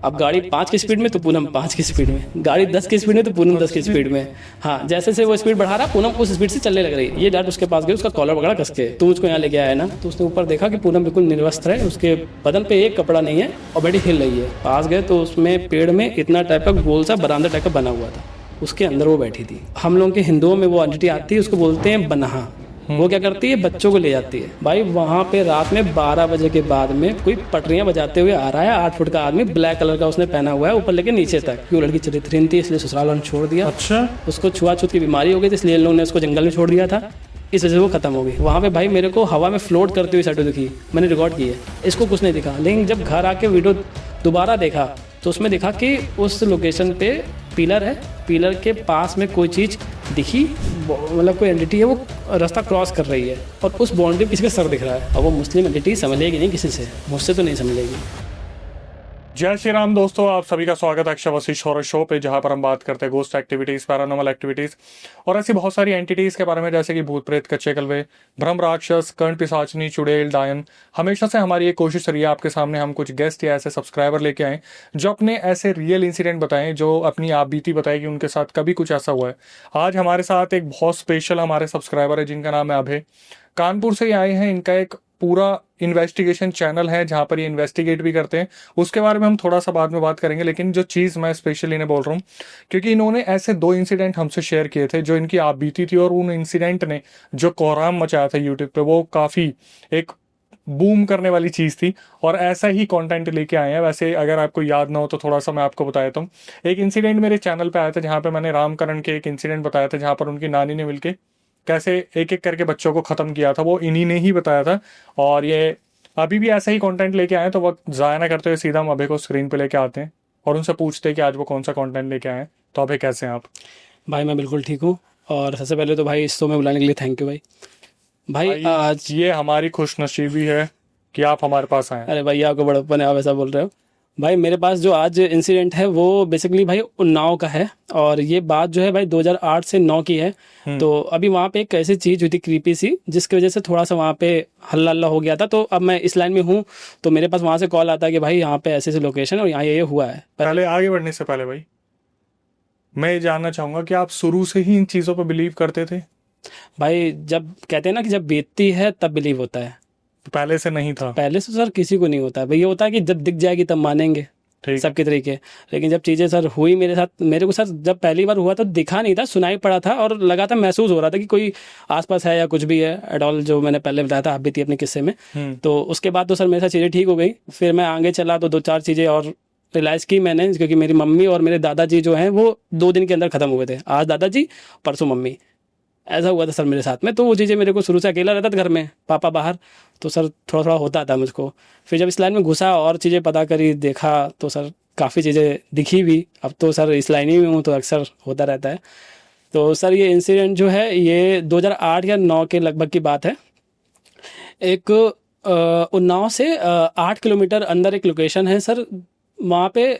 अब गाड़ी 5 की स्पीड में तो पूनम 5 की स्पीड में, गाड़ी 10 की स्पीड में तो पूनम 10 की स्पीड में। हाँ, जैसे से वो स्पीड बढ़ा रहा, पूनम उस स्पीड से चलने लग रही। ये डायरेक्ट उसके पास गई, उसका कॉलर पकड़ा कस के, तू मुझको यहाँ लेके आया ना। तो उसने ऊपर देखा कि पूनम बिल्कुल निर्वस्त्र है, उसके बदन पे एक कपड़ा नहीं है और बड़ी हिल रही है। पास गए तो उसमें पेड़ में इतना टाइप का गोल सा बरामदा टाइप का बना हुआ था, उसके अंदर वो बैठी थी। हम लोगों के हिंदुओं में वो एंटिटी आती है, उसको बोलते हैं बनहा। वो क्या करती है, बच्चों को ले जाती है। भाई वहाँ पे रात में 12 बजे के बाद में कोई पटरियां बजाते हुए आ रहा है, 8 फुट का आदमी, ब्लैक कलर का उसने पहना हुआ है ऊपर लेके नीचे तक। वो लड़की चरित्रहीन थी, इसलिए ससुराल वालों ने छोड़ दिया। अच्छा, उसको छुआछूत की बीमारी हो गई थी, इसलिए इन लोगों ने उसको जंगल में छोड़ दिया था। इस वजह से वो खत्म हो गई। वहाँ पे भाई मेरे को हवा में फ्लोट करती हुई शैडो दिखी, मैंने रिकॉर्ड की है। इसको कुछ नहीं दिखा, लेकिन जब घर आके वीडियो दोबारा देखा तो उसमें दिखा कि उस लोकेशन पे पिलर है, पिलर के पास में कोई चीज़ दिखी, मतलब कोई एंटिटी है, वो रास्ता क्रॉस कर रही है और उस बाउंड्री पे किसी का सर दिख रहा है। और वो मुस्लिम एंटिटी समझेगी नहीं किसी से, मुझसे तो नहीं समझेगी। जय श्री राम दोस्तों, आप सभी का स्वागत है अक्षय वशिष्ठ हॉरर शो पे, जहां पर हम बात करते हैं घोस्ट एक्टिविटीज, पैरानॉर्मल एक्टिविटीज और ऐसी बहुत सारी एंटिटीज के बारे में, जैसे कि भूत प्रेत, कच्चे कलवे, भ्रम राक्षस, कर्ण पिशाचनी, चुड़ैल, डायन। हमेशा से हमारी ये कोशिश रही है आपके सामने हम कुछ गेस्ट या ऐसे सब्सक्राइबर लेके आए जो अपने ऐसे रियल इंसिडेंट बताएं, जो अपनी आप बीती बताए कि उनके साथ कभी कुछ ऐसा हुआ है। आज हमारे साथ एक बहुत स्पेशल हमारे सब्सक्राइबर है जिनका नाम है अभय। कानपुर से ही आए हैं। इनका एक पूरा इन्वेस्टिगेशन चैनल है जहां पर ये इन्वेस्टिगेट भी करते हैं, उसके बारे में हम थोड़ा सा बाद में बात करेंगे। लेकिन जो चीज़ मैं स्पेशली इन्हें बोल रहा हूँ, क्योंकि इन्होंने ऐसे 2 इंसिडेंट हमसे शेयर किए थे जो इनकी आप बीती थी, और उन इंसिडेंट ने जो कोहराम मचाया था यूट्यूब पे, वो काफ़ी एक बूम करने वाली चीज़ थी। और ऐसा ही कंटेंट लेके आए हैं। वैसे अगर आपको याद ना हो तो थोड़ा सा मैं आपको बता देता हूँ। एक इंसिडेंट मेरे चैनल पे आया था जहाँ पे मैंने रामकरण के एक इंसिडेंट बताया था, जहाँ पर उनकी नानी ने मिलके कैसे एक एक करके बच्चों को ख़त्म किया था, वो इन्हीं ने ही बताया था। और ये अभी भी ऐसा ही कंटेंट लेके आए, तो वक्त ज़ाया ना करते हुए सीधा हम अभय को स्क्रीन पे लेके आते हैं और उनसे पूछते हैं कि आज वो कौन सा कंटेंट लेके आए हैं। तो अभय, कैसे हैं आप? भाई मैं बिल्कुल ठीक हूँ, और सबसे पहले तो भाई इस शो में बुलाने के लिए थैंक यू भाई। भाई आज ये हमारी खुशनसीबी है कि आप हमारे पास आए हैं। अरे भाई आपको बड़प्पन है, आप ऐसा बोल रहे हो। भाई मेरे पास जो आज इंसिडेंट है वो बेसिकली भाई उन्नाव का है, और ये बात जो है भाई 2008 से 9 की है। तो अभी वहाँ पे एक ऐसी चीज़ हुई थी क्रीपी सी, जिसकी वजह से थोड़ा सा वहाँ पे हल्ला हल्ला हो गया था। तो अब मैं इस लाइन में हूँ, तो मेरे पास वहाँ से कॉल आता है कि भाई यहाँ पे ऐसे ऐसे लोकेशन है और यहाँ ये हुआ है। पहले आगे बढ़ने से पहले भाई मैं ये जानना चाहूंगा कि आप शुरू से ही इन चीज़ों पर बिलीव करते थे? भाई जब कहते हैं ना कि जब बीतती है तब बिलीव होता है, पहले से नहीं था? पहले से सर किसी को नहीं होता है भाई। ये होता है कि जब दिख जाएगी तब मानेंगे ठीक। सबके तरीके। लेकिन जब चीज़ें सर हुई मेरे साथ, मेरे को सर जब पहली बार हुआ तो दिखा नहीं था, सुनाई पड़ा था और लगा था, महसूस हो रहा था कि कोई आसपास है या कुछ भी है एट ऑल, जो मैंने पहले बताया था आप भी थी अपने किस्से में। तो उसके बाद तो सर मेरे साथ चीज़ें ठीक हो गई। फिर मैं आगे चला तो 2-4 चीज़ें और रियलाइज़ की मैंने, क्योंकि मेरी मम्मी और मेरे दादाजी जो हैं वो 2 दिन के अंदर ख़त्म हुए थे। आज दादाजी, परसों मम्मी, ऐसा हुआ था सर मेरे साथ में। तो वो चीज़ें, मेरे को शुरू से अकेला रहता था घर में, पापा बाहर, तो सर थोड़ा थोड़ा होता था मुझको। फिर जब इस लाइन में घुसा और चीज़ें पता करी, देखा, तो सर काफ़ी चीज़ें दिखी भी। अब तो सर इस लाइन ही में हूँ तो अक्सर होता रहता है। तो सर ये इंसिडेंट जो है ये 2008 या 9 के लगभग की बात है। एक उन्नाव से 8 किलोमीटर अंदर एक लोकेशन है सर। वहाँ पे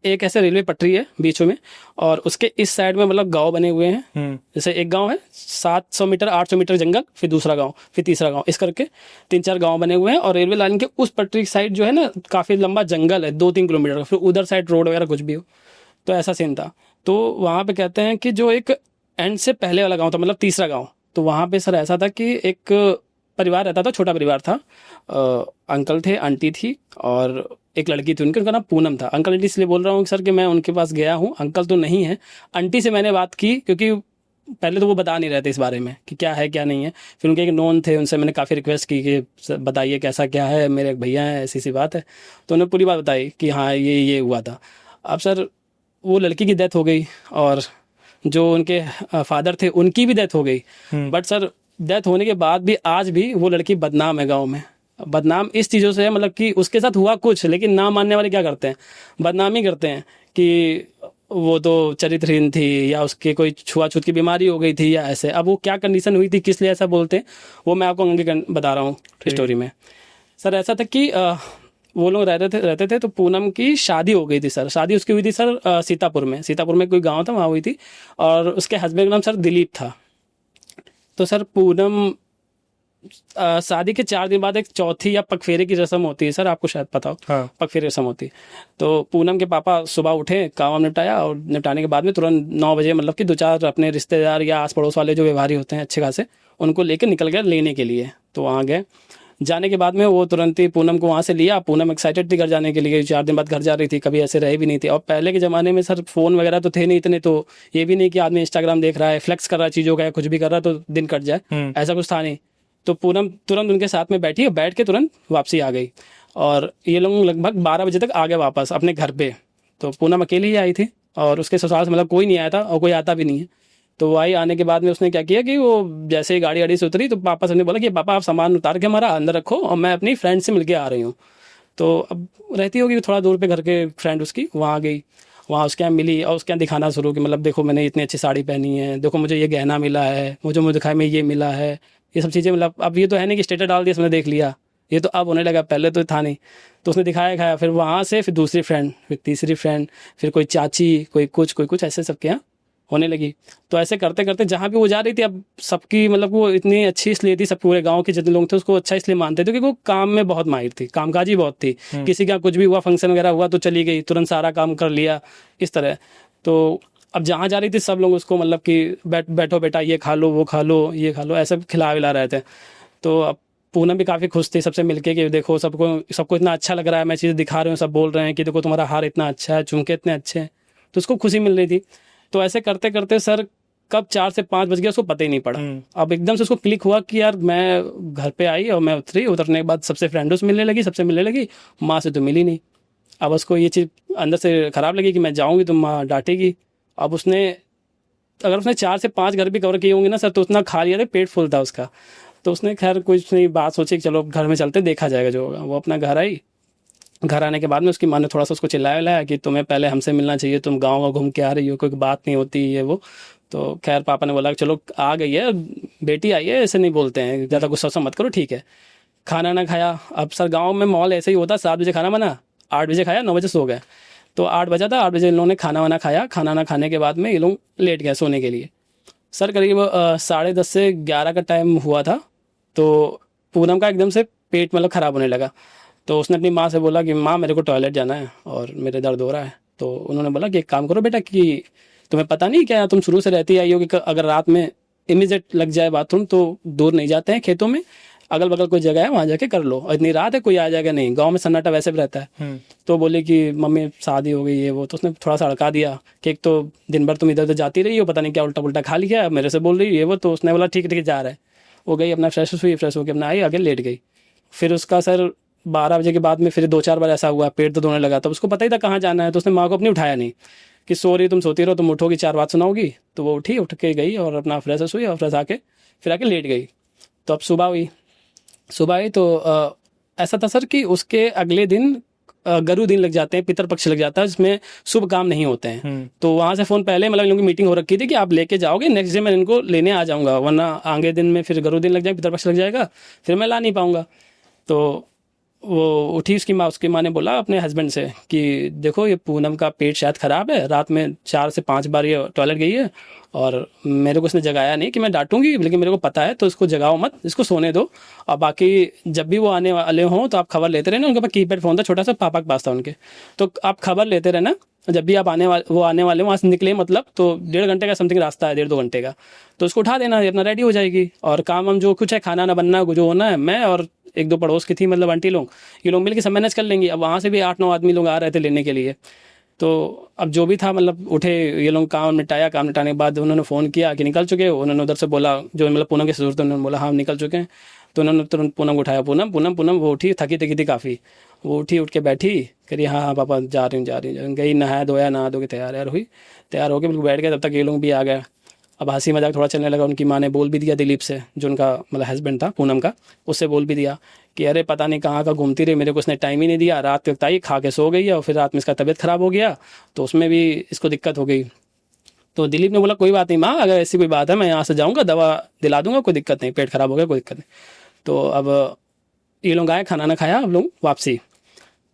एक ऐसे रेलवे पटरी है बीच में, और उसके इस साइड में मतलब गांव बने हुए हैं। जैसे एक गांव है 700 मीटर 800 मीटर जंगल, फिर दूसरा गांव, फिर तीसरा गांव, इस करके 3-4 गांव बने हुए हैं। और रेलवे लाइन के उस पटरी साइड जो है ना, काफ़ी लंबा जंगल है, 2-3 किलोमीटर का। फिर उधर साइड रोड वगैरह कुछ भी हो, तो ऐसा सीन था। तो वहाँ पे कहते हैं कि जो एक एंड से पहले वाला गाँव था, मतलब तीसरा गाँव, तो वहाँ पे सर ऐसा था कि एक परिवार रहता था, छोटा परिवार था। अंकल थे, आंटी थी और एक लड़की थी, उनका नाम पूनम था। अंकल आंटी इसलिए बोल रहा हूँ सर कि मैं उनके पास गया हूँ, अंकल तो नहीं है। आंटी से मैंने बात की, क्योंकि पहले तो वो बता नहीं रहे थे इस बारे में कि क्या है क्या नहीं है। फिर उनके एक नॉन थे, उनसे मैंने काफ़ी रिक्वेस्ट की कि सर बताइए कैसा क्या है, मेरे एक भैया हैं, ऐसी सी बात है। तो उन्होंने पूरी बात बताई कि हाँ ये हुआ था। अब सर वो लड़की की डेथ हो गई, और जो उनके फादर थे उनकी भी डेथ हो गई। बट सर डेथ होने के बाद भी आज भी वो लड़की बदनाम है गाँव में। बदनाम इस चीज़ों से है, मतलब कि उसके साथ हुआ कुछ, लेकिन ना मानने वाले क्या करते हैं, बदनामी करते हैं कि वो तो चरित्रहीन थी, या उसके कोई छुआछूत की बीमारी हो गई थी, या ऐसे। अब वो क्या कंडीशन हुई थी, किस लिए ऐसा बोलते हैं, वो मैं आपको आगे बता रहा हूँ स्टोरी में। सर ऐसा था कि वो लोग रहते थे। तो पूनम की शादी हो गई थी सर। शादी उसकी हुई थी सर सीतापुर में कोई गाँव था, वहाँ हुई थी। और उसके हस्बैंड का नाम सर दिलीप था। तो सर पूनम शादी के 4 दिन बाद एक चौथी या पगफेरे की रस्म होती है सर, आपको शायद पता हो। हाँ। पगफेरे रस्म होती है। तो पूनम के पापा सुबह उठे, काम वाम निपटाया, और निपटाने के बाद में तुरंत 9 बजे मतलब कि 2-4 अपने रिश्तेदार या आस पड़ोस वाले जो व्यवहारी होते हैं अच्छे खासे, उनको लेकर निकल गए लेने के लिए। तो वहाँ गए, जाने के बाद में वो तुरंत ही पूनम को वहाँ से लिया। पूनम एक्साइटेड थी घर जाने के लिए, 4 दिन बाद घर जा रही थी, कभी ऐसे रहे भी नहीं थे। और पहले के ज़माने में सर फ़ोन वगैरह तो थे नहीं इतने, तो ये भी नहीं कि आदमी इंस्टाग्राम देख रहा है, फ्लेक्स कर रहा है चीज़ों का, या कुछ भी कर रहा है तो दिन कट जाए, ऐसा कुछ था नहीं। तो पूनम तुरंत उनके साथ में बैठी और बैठ के तुरंत वापसी आ गई। और ये लोग लगभग 12 बजे तक आ गए वापस अपने घर पे। तो पूनम अकेली ही आई थी, और उसके ससुराल से मतलब कोई नहीं आया था, और कोई आता भी नहीं है। तो वो आई, आने के बाद में उसने क्या किया कि वो जैसे ही गाड़ी आड़ी से उतरी तो पापा से ने बोला कि पापा आप सामान उतार के हमारा अंदर रखो, और मैं अपनी फ्रेंड से मिलके आ रही हूँ। तो अब रहती होगी थोड़ा दूर पे घर के फ्रेंड उसकी, वहाँ गई, वहाँ उसके यहाँ मिली, और उसके यहाँ दिखाना शुरू कि मतलब देखो मैंने इतनी अच्छी साड़ी पहनी है, देखो मुझे ये गहना मिला है, मुझे दिखाई में ये मिला है, ये सब चीज़ें। मतलब अब ये तो है नहीं कि स्टेटस डाल दिया उसने देख लिया, ये तो अब होने लगा, पहले तो था नहीं। तो उसने दिखाया खाया, फिर वहाँ से फिर दूसरी फ्रेंड, फिर तीसरी फ्रेंड, फिर कोई चाची, कोई कुछ ऐसे सबके यहाँ होने लगी। तो ऐसे करते करते जहाँ भी वो जा रही थी, अब सबकी मतलब वो इतनी अच्छी इसलिए थी, सब पूरे गांव के जितने लोग थे उसको अच्छा इसलिए मानते थे क्योंकि वो काम में बहुत माहिर थी, कामकाजी बहुत थी। किसी का कुछ भी हुआ, फंक्शन वगैरह हुआ तो चली गई, तुरंत सारा काम कर लिया, इस तरह। तो अब जहाँ जा रही थी सब लोग उसको मतलब कि बैठो बेटा, ये खा लो, वो खा लो, ये खा लो, ऐसे खिला विला रहे थे। तो अब पूनम भी काफ़ी खुश थी सबसे मिलके कि देखो सबको इतना अच्छा लग रहा है, मैं चीज़ें दिखा रही हूँ, सब बोल रहे हैं कि देखो तुम्हारा हार इतना अच्छा है, झुमके इतने अच्छे हैं, तो उसको खुशी मिल रही थी। तो ऐसे करते करते सर कब 4 से 5 बज गया उसको पता ही नहीं पड़ा। अब एकदम से उसको क्लिक हुआ कि यार मैं घर पे आई और मैं उतरने के बाद सबसे फ्रेंडों से मिलने लगी, सबसे मिलने लगी, माँ से तो मिली नहीं। अब उसको ये चीज़ अंदर से ख़राब लगी कि मैं जाऊँगी तो माँ डांटेगी। अब अगर उसने 4 से 5 घर भी कवर किए होंगे ना सर, तो उतना खा लिया था, पेट फुल था उसका। तो उसने खैर कुछ नहीं, बात सोची कि चलो घर में चलते, देखा जाएगा जो होगा। वो अपना घर आई, घर आने के बाद में उसकी माँ ने थोड़ा सा उसको चिल्लाया विलाया कि तुम्हें पहले हमसे मिलना चाहिए, तुम गाँव घूम के आ रही हो, कोई बात नहीं होती ये वो। तो खैर पापा ने बोला कि चलो आ गई है, बेटी आई है, ऐसे नहीं बोलते हैं, ज़्यादा गुस्सा सा मत करो, ठीक है। खाना ना खाया। अब सर गाँव में माहौल ऐसे ही होता, 7 बजे खाना बना, 8 बजे खाया, 9 बजे सो गए। तो 8 बजा था, 8 बजे इन लोगों ने खाना वाना खाया। खाना ना खाने के बाद में ये लोग लेट गए सोने के लिए। सर करीब 10:30 से 11 का टाइम हुआ था। तो पूनम का एकदम से पेट मतलब ख़राब होने लगा। तो उसने अपनी माँ से बोला कि माँ मेरे को टॉयलेट जाना है और मेरे दर्द हो रहा है। तो उन्होंने बोला कि एक काम करो बेटा, कि तुम्हें पता नहीं क्या, तुम शुरू से रहती आई हो कि अगर रात में इमीडिएट लग जाए बाथरूम तो दूर नहीं जाते हैं, खेतों में अगल बगल कोई जगह है वहाँ जाके कर लो, और इतनी रात है कोई आ जाएगा नहीं, गांव में सन्नाटा वैसे भी रहता है। तो बोले कि मम्मी शादी हो गई है वो। तो उसने थोड़ा सा अड़का दिया कि एक तो दिन भर तुम इधर उधर जाती रही हो, पता नहीं क्या उल्टा पुल्टा खा लिया, मेरे से बोल रही है वो। तो उसने बोला ठीक ठीक जा रहा है। वो गई अपना फ्रेश हुई, फ्रेश होकर अपना आई, आगे लेट गई। फिर उसका सर 12 बजे के बाद में फिर 2-4 बार ऐसा हुआ, पेट दर्द होने लगा। तब उसको पता ही था कहाँ जाना है। तो उसने माँ को अपनी उठाया नहीं कि सो रही तुम सोती रहो, तुम उठोगी 4 बात सुनाओगी। तो वो उठी, उठ के गई और अपना फ्रेश हुई, और फ्रेश आके फिर आके लेट गई। तो अब सुबह हुई, सुबह आई तो ऐसा था सर कि उसके अगले दिन गरु दिन लग जाते हैं, पितरपक्ष लग जाता है, जिसमें शुभ काम नहीं होते हैं। तो वहाँ से फ़ोन पहले मतलब इन लोगों की मीटिंग हो रखी थी कि आप लेके जाओगे, नेक्स्ट डे मैं इनको लेने आ जाऊँगा, वरना आगे दिन में फिर गरु दिन लग जाएगा, पितरपक्ष लग जाएगा, फिर मैं ला नहीं पाऊँगा। तो वो उठी, उसकी माँ ने बोला अपने हस्बैंड से कि देखो ये पूनम का पेट शायद ख़राब है, रात में 4 से 5 बार ये टॉयलेट गई है, और मेरे को इसने जगाया नहीं कि मैं डांटूंगी, लेकिन मेरे को पता है, तो इसको जगाओ मत, इसको सोने दो। और बाकी जब भी वो आने वाले हों तो आप खबर लेते रहना। उनके पास कीपैड फ़ोन था छोटा सा, पापा के पास था उनके। तो आप खबर लेते रहना, जब भी आप आने वाले वहाँ से निकले, मतलब तो 1.5 घंटे का समथिंग रास्ता है, 1.5-2 घंटे का। तो उसको उठा देना, अपना रेडी हो जाएगी, और काम हम जो कुछ है, खाना ना बनना जो होना है, मैं और 1-2 पड़ोस की थी मतलब आंटी लोग, ये लोग मिल के सब मैनेज कर लेंगी। अब वहाँ से भी 8-9 आदमी लोग आ रहे थे लेने के लिए। तो अब जो भी था मतलब उठे ये लोग, काम निपटाया, काम निपटाने के बाद उन्होंने फ़ोन किया कि निकल चुके हो। उन्होंने उधर से बोला, जो मतलब पूनम के ससुर थे, उन्होंने बोला हाँ निकल चुके हैं। तो उन्होंने तुरंत पूनम को उठाया, पूनम वो उठी, थकी थी काफ़ी, वो उठी, उठ के बैठी, करी हाँ पापा जा रही हूँ। गई, नहाया धोया, नहा धो के तैयार होकर बिल्कुल बैठ गए। तब तक ये लोग भी आ गए। अब हंसी मजाक थोड़ा चलने लगा। उनकी माँ ने बोल भी दिया दिलीप से, जो उनका मतलब हस्बैंड था पूनम का, उससे बोल भी दिया कि अरे पता नहीं कहाँ का घूमती रही, मेरे को उसने टाइम ही नहीं दिया, रात वक्त आई, खा के सो गई है, और फिर रात में इसका तबीयत ख़राब हो गया, तो उसमें भी इसको दिक्कत हो गई। तो दिलीप ने बोला कोई बात नहीं माँ, अगर ऐसी कोई बात है मैं यहाँ से जाऊँगा, दवा दिला दूंगा, कोई दिक्कत नहीं, पेट खराब हो गया कोई दिक्कत नहीं। तो अब ये लोग आए, खाना ना खाया, अब लोग वापसी।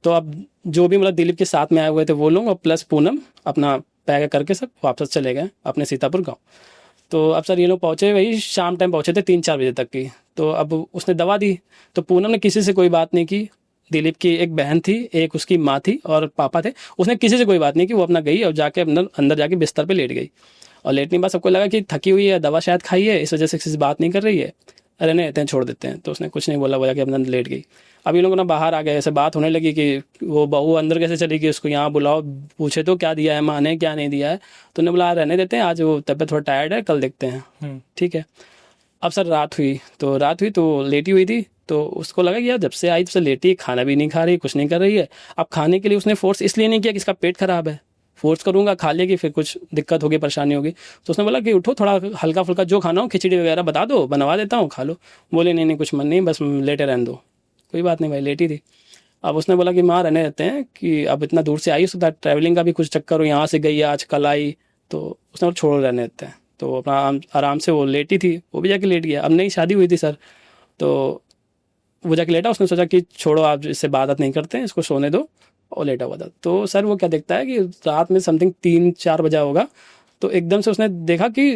तो अब जो भी मतलब दिलीप के साथ में आए हुए थे वो लोग, और प्लस पूनम, अपना पैक करके सब वापस चले गए अपने सीतापुर गाँव। तो अब सर ये लोग पहुँचे, वही शाम टाइम पहुँचे थे, 3-4 बजे तक की। तो अब उसने दवा दी, तो पूनम ने किसी से कोई बात नहीं की। दिलीप की एक बहन थी, एक उसकी माँ थी और पापा थे, उसने किसी से कोई बात नहीं की। वो अपना गई और जाके अंदर जाके बिस्तर पे लेट गई। और लेटने के बाद सबको लगा कि थकी हुई है, दवा शायद खाई है, इस वजह से किसी से बात नहीं कर रही है, अरे नहीं रहते हैं, छोड़ देते हैं। तो उसने कुछ नहीं बोला, बोला कि अंदर लेट गई। अब ये लोग ना बाहर आ गए, ऐसे बात होने लगी कि वो बहू अंदर कैसे चली गई, उसको यहाँ बुलाओ, पूछे तो क्या दिया है माँ ने, क्या नहीं दिया है। तो उन्होंने बोला रहने देते हैं, आज वो तबीयत थोड़ा टायर्ड है, कल देखते हैं। ठीक है। अब सर रात हुई तो लेटी हुई थी, तो उसको लगा कि यार जब से आई तब से लेटी, खाना भी नहीं खा रही, कुछ नहीं कर रही है। अब खाने के लिए उसने फोर्स इसलिए नहीं किया कि इसका पेट खराब है, फोर्स करूंगा खा लेगी फिर कुछ दिक्कत होगी, परेशानी होगी। तो उसने बोला कि उठो, थोड़ा हल्का फुल्का जो खाना हो, खिचड़ी वगैरह बता दो, बनवा देता हूँ, खा लो। बोले नहीं नहीं कुछ मन नहीं, बस लेटे रहने दो। कोई बात नहीं भाई, लेटी थी। अब उसने बोला कि माँ रहने देते हैं, कि अब इतना दूर से आई, उसका ट्रैवलिंग का भी कुछ चक्कर हो, यहाँ से गई आज कल आई, तो उसने बोला छोड़ो रहने देते हैं। तो अपना आराम से वो लेटी थी, वो भी जाके लेट गया। अब नई शादी हुई थी सर, तो वो जाके लेटा। उसने सोचा कि छोड़ो आप इससे बात नहीं करते हैं, इसको सोने दो, और लेटा हुआ था। तो सर वो क्या देखता है कि रात में समथिंग 3-4 बजा होगा, तो एकदम से उसने देखा कि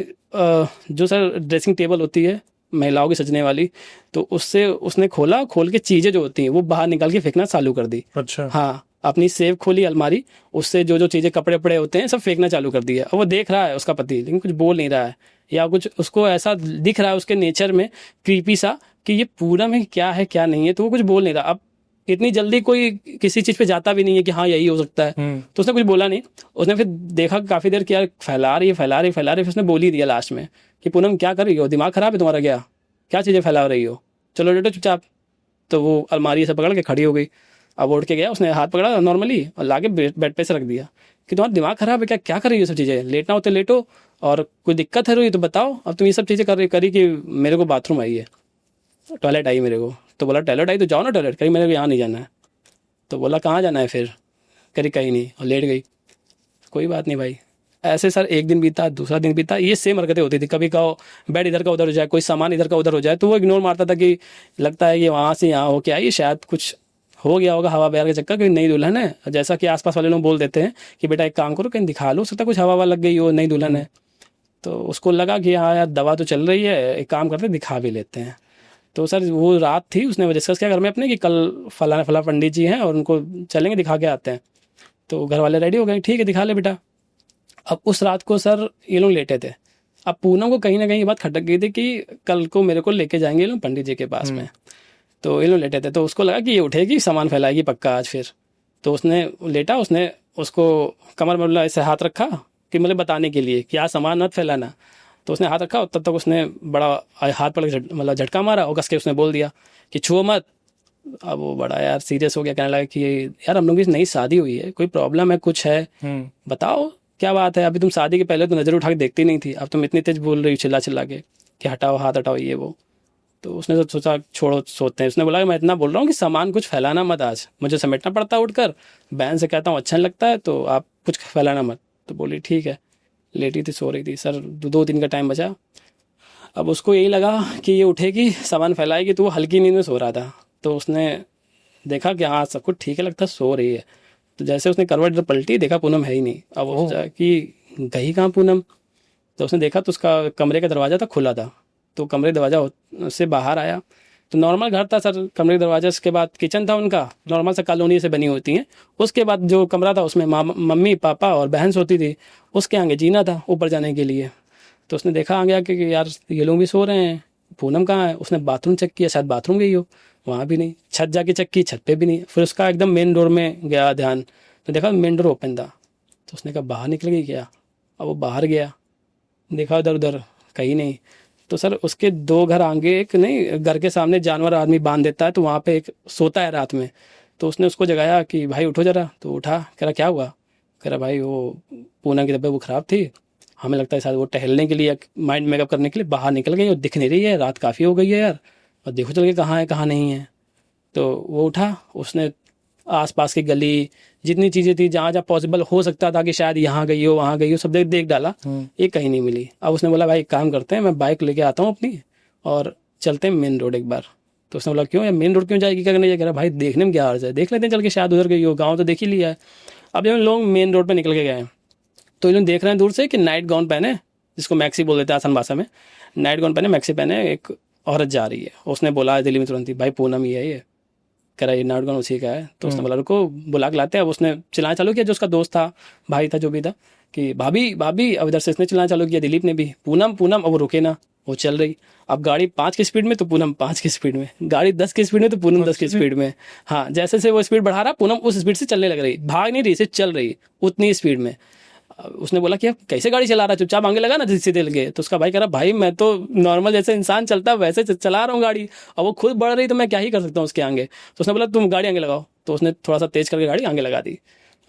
जो सर ड्रेसिंग टेबल होती है महिलाओं की सजने वाली, तो उससे उसने खोल के चीज़ें जो होती हैं वो बाहर निकाल के फेंकना चालू कर दी। अच्छा। हाँ, अपनी सेफ खोली अलमारी, उससे जो जो चीज़ें कपड़े वपड़े होते हैं सब फेंकना चालू कर दिया। और वो देख रहा है उसका पति, लेकिन कुछ बोल नहीं रहा है, या कुछ उसको ऐसा दिख रहा है उसके नेचर में क्रीपी सा कि ये पूरा में क्या है क्या नहीं है, तो वो कुछ बोल नहीं रहा। अब इतनी जल्दी कोई किसी चीज़ पे जाता भी नहीं है कि हाँ यही हो सकता है, तो उसने कुछ बोला नहीं। उसने फिर देखा काफ़ी देर कि यार फैला रही है, फिर उसने बोल ही दिया लास्ट में कि पूनम क्या कर रही हो, दिमाग खराब है तुम्हारा क्या चीज़ें फैला रही हो, चलो लेटो चुपचाप। तो वो अलमारी से पकड़ के खड़ी हो गई। अब उठ के गया, उसने हाथ पकड़ा नॉर्मली और लाके बेड पे से रख दिया कि तुम्हारा दिमाग खराब है क्या कर रही हो, सब चीज़ें लेटना होते लेटो, और कोई दिक्कत है रही तो बताओ। अब तुम ये सब चीज़ें करी कि मेरे को बाथरूम आई है, टॉयलेट आई मेरे को। तो बोला टॉयलेट आई तो जाओ ना टॉयलेट, कहीं मेरे को यहाँ नहीं जाना है। तो बोला कहाँ जाना है फिर, करी कहीं नहीं, और लेट गई। कोई बात नहीं भाई। ऐसे सर एक दिन बीता, दूसरा दिन बीता, ये सेम हरकतें होती थी। कभी कहो बेड इधर का उधर हो जाए, कोई सामान इधर का उधर हो जाए, तो वो इग्नोर मारता था कि लगता है कि वहाँ से यहाँ हो के आई, शायद कुछ हो गया होगा हवा बहर के चक्कर, कोई नई दुल्हन है। जैसा कि आसपास वाले लोग बोल देते हैं कि बेटा एक काम करो कहीं दिखा लो, सकता कुछ हवा लग गई हो, नई दुल्हन है। तो उसको लगा कि हाँ यार दवा तो चल रही है, एक काम करते दिखा भी लेते हैं। तो सर वो रात थी, उसने डिस्कस किया घर में अपने कि कल फला पंडित जी हैं और उनको चलेंगे दिखा के आते हैं। तो घर वाले रेडी हो गए, ठीक है दिखा ले बेटा। अब उस रात को सर ये लोग लेटे थे। अब पूनम को कहीं ना कहीं ये बात खटक गई थी कि कल को मेरे को लेके जाएंगे ये लोग पंडित जी के पास में। तो ये लोग लेटे थे, तो उसको लगा कि ये उठेगी सामान फैलाएगी पक्का आज फिर। तो उसने लेटा, उसने उसको कमर में ऐसे हाथ रखा कि मतलब बताने के लिए कि आज सामान मत फैलाना। तो उसने हाथ रखा और तब तक उसने बड़ा हाथ पर मतलब झटका मारा और कस के उसने बोल दिया कि छुओ मत। अब वो बड़ा यार सीरियस हो गया, कहने लगा कि यार हम लोग की नई शादी हुई है, कोई प्रॉब्लम है, कुछ है बताओ क्या बात है। अभी तुम शादी के पहले तो नज़र उठा के देखती नहीं थी, अब तुम इतनी तेज बोल रही हो चिल्ला चिल्ला के कि हटाओ हाथ हटाओ ये वो। तो उसने तो सोचा छोड़ो सोते हैं। उसने बोला कि मैं इतना बोल रहा हूँ कि सामान कुछ फैलाना मत, आज मुझे समेटना पड़ता है उठकर, बहन से कहता हूँ अच्छा नहीं लगता है तो आप कुछ फैलाना मत। तो बोली ठीक है। लेटी थी, सो रही थी सर, 2 दिन का टाइम बचा। अब उसको यही लगा कि ये उठेगी सामान फैलाएगी, तो वो हल्की नींद में सो रहा था। तो उसने देखा कि हाँ सब कुछ ठीक है, लगता सो रही है। तो जैसे उसने करवट पलटी, देखा पूनम है ही नहीं। अब वो सोचा कि गई कहाँ पूनम। तो उसने देखा तो उसका कमरे का दरवाज़ा था खुला था। तो कमरे दरवाज़ा से बाहर आया तो नॉर्मल घर था सर, कमरे दरवाजे के बाद किचन था उनका, नॉर्मल सा कॉलोनी से बनी होती हैं। उसके बाद जो कमरा था उसमें मम्मी पापा और बहन सोती थी, उसके आगे जीना था ऊपर जाने के लिए। तो उसने देखा आ गया कि यार ये लोग भी सो रहे हैं, पूनम कहाँ है। उसने बाथरूम चेक किया, शायद बाथरूम गई हो, वहाँ भी नहीं। छत जाके चेक की, छत पे भी नहीं। फिर उसका एकदम मेन डोर में गया ध्यान, तो देखा मेन डोर ओपन था। तो उसने कहा बाहर निकल गई क्या। अब वो बाहर गया, देखा उधर उधर कहीं नहीं। तो सर उसके 2 घर आगे, एक नहीं घर के सामने जानवर आदमी बांध देता है, तो वहाँ पे एक सोता है रात में। तो उसने उसको जगाया कि भाई उठो जरा। तो उठा, कह रहा क्या हुआ। कह रहा भाई वो पूनम की तबीयत वो ख़राब थी, हमें लगता है शायद वो टहलने के लिए माइंड मेकअप करने के लिए बाहर निकल गई और दिख नहीं रही है, रात काफ़ी हो गई है यार, और देखो चल के कहाँ है कहाँ नहीं है। तो वो उठा, उसने आसपास की गली जितनी चीज़ें थी जहाँ जहाँ पॉसिबल हो सकता था कि शायद यहाँ गई हो वहाँ गई हो, सब देख डाला, ये कहीं नहीं मिली। अब उसने बोला भाई एक काम करते हैं, मैं बाइक लेके आता हूँ अपनी और चलते हैं मेन रोड एक बार। तो उसने बोला क्यों यार मेन रोड क्यों जाएगी, क्या करने जाए। कह रहा भाई देखने में क्या अर्ज है, देख लेते हैं चल के, शायद उधर गई हो, गाँव तो देख ही लिया है। अब जब लोग मेन रोड पर निकल के गए तो ये लोग देख रहे हैं दूर से कि नाइट गाउन पहने, जिसको मैक्सी बोल देते हैं आसान भाषा में, नाइट गाउन पहने, मैक्सी पहने, एक औरत जा रही है। उसने बोला दिल्ली में तुरंत ही, भाई पूनम ही है ये, कह रहा ये नाटगन उसी का है। तो उसने बोला रुको बुला के लाते हैं। अब उसने चिल्लाना चालू किया, जो उसका दोस्त था, भाई था, जो भी था, कि भाभी भाभी। अब इधर से इसने चिल्लाना चालू किया, दिलीप ने भी, पूनम पूनम। अब वो रुके ना, वो चल रही। अब गाड़ी 5 की स्पीड में तो पूनम 5 की स्पीड में, गाड़ी 10 की स्पीड में तो पूनम 10 की स्पीड में। हाँ, जैसे से वो स्पीड बढ़ा रहा, पूनम उस स्पीड से चलने लग रही, भाग नहीं रही, सिर्फ चल रही उतनी स्पीड में। उसने बोला कि अब कैसे गाड़ी चला रहा है, चुपचाप आगे लगा ना सीधे लगे। तो उसका भाई कह रहा, भाई मैं तो नॉर्मल जैसे इंसान चलता वैसे चला रहा हूँ गाड़ी, अब वो खुद बढ़ रही तो मैं क्या ही कर सकता हूँ उसके आगे। तो उसने बोला तुम गाड़ी आगे लगाओ। तो उसने थोड़ा सा तेज करके गाड़ी आगे लगा दी,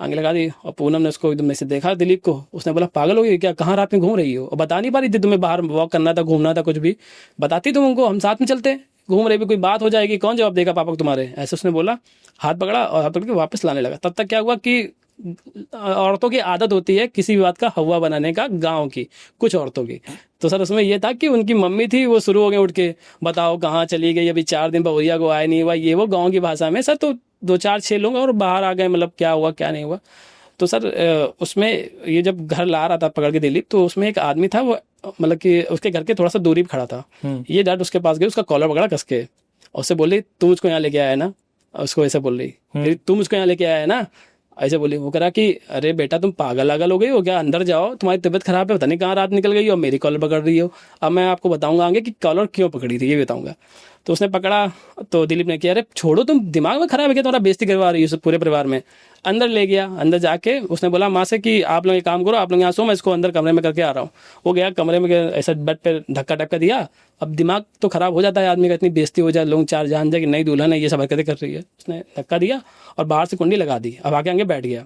आगे लगा दी। और पूनम ने उसको एकदम से देखा, दिलीप को। उसने बोला पागल हो गई क्या, कहाँ रात में घूम रही हो? और बता नहीं पा रही थी तुम्हें बाहर वॉक करना था, घूमना था, कुछ भी बताती तुम उनको, हम साथ में चलते, घूम रहे भी, कोई बात हो जाएगी, कौन जवाब देगा पापा को तुम्हारे? ऐसे उसने बोला, हाथ पकड़ा और हाथ पकड़ के वापस लाने लगा। तब तक क्या हुआ कि औरतों की आदत होती है किसी भी बात का हवा बनाने का, गांव की कुछ औरतों की। तो सर उसमें ये था कि उनकी मम्मी थी, वो शुरू हो गए उठ के, बताओ कहाँ चली गई, अभी 4 दिन बहुरिया को आया नहीं हुआ, ये वो गाँव की भाषा में सर। तो 2 4 6 लोग और बाहर आ गए, मतलब क्या हुआ क्या नहीं हुआ। तो सर उसमें ये जब घर ला रहा था पकड़ के दिलीप, तो उसमें एक आदमी था, वो मतलब कि उसके घर के थोड़ा सा दूरी पे खड़ा था। ये डट उसके पास गई, उसका कॉलर पकड़ा कस के, और उससे बोली तू मुझको यहाँ लेके आया है ना। उसको ऐसे बोल रही, तू मुझको यहाँ लेके आया है ना, ऐसे बोली। वो कह रहा कि अरे बेटा तुम पागल आगल हो गई हो क्या, अंदर जाओ, तुम्हारी तबीयत खराब है, पता नहीं कहाँ रात निकल गई और मेरी कॉलर पकड़ रही हो। अब मैं आपको बताऊंगा आगे कि कॉलर क्यों पकड़ी थी, ये बताऊंगा। तो उसने पकड़ा, तो दिलीप ने किया, अरे छोड़ो, तुम दिमाग में खराब है क्या, तुम्हारा बेइज्जती करवा रही हो पूरे परिवार में। अंदर ले गया, अंदर जाके उसने बोला माँ से कि आप लोग एक काम करो, आप लोग यहाँ सो, मैं इसको अंदर कमरे में करके आ रहा हूँ। वो गया कमरे में, ऐसा बेड पे धक्का टक्का दिया। अब दिमाग तो खराब हो जाता है आदमी का, इतनी बेइज्जती हो जाए, लोग 4 जान जाए कि नई दुल्हन है ये सब हरकतें कर रही है। उसने धक्का दिया और बाहर से कुंडी लगा दी। अब आके आगे बैठ गया,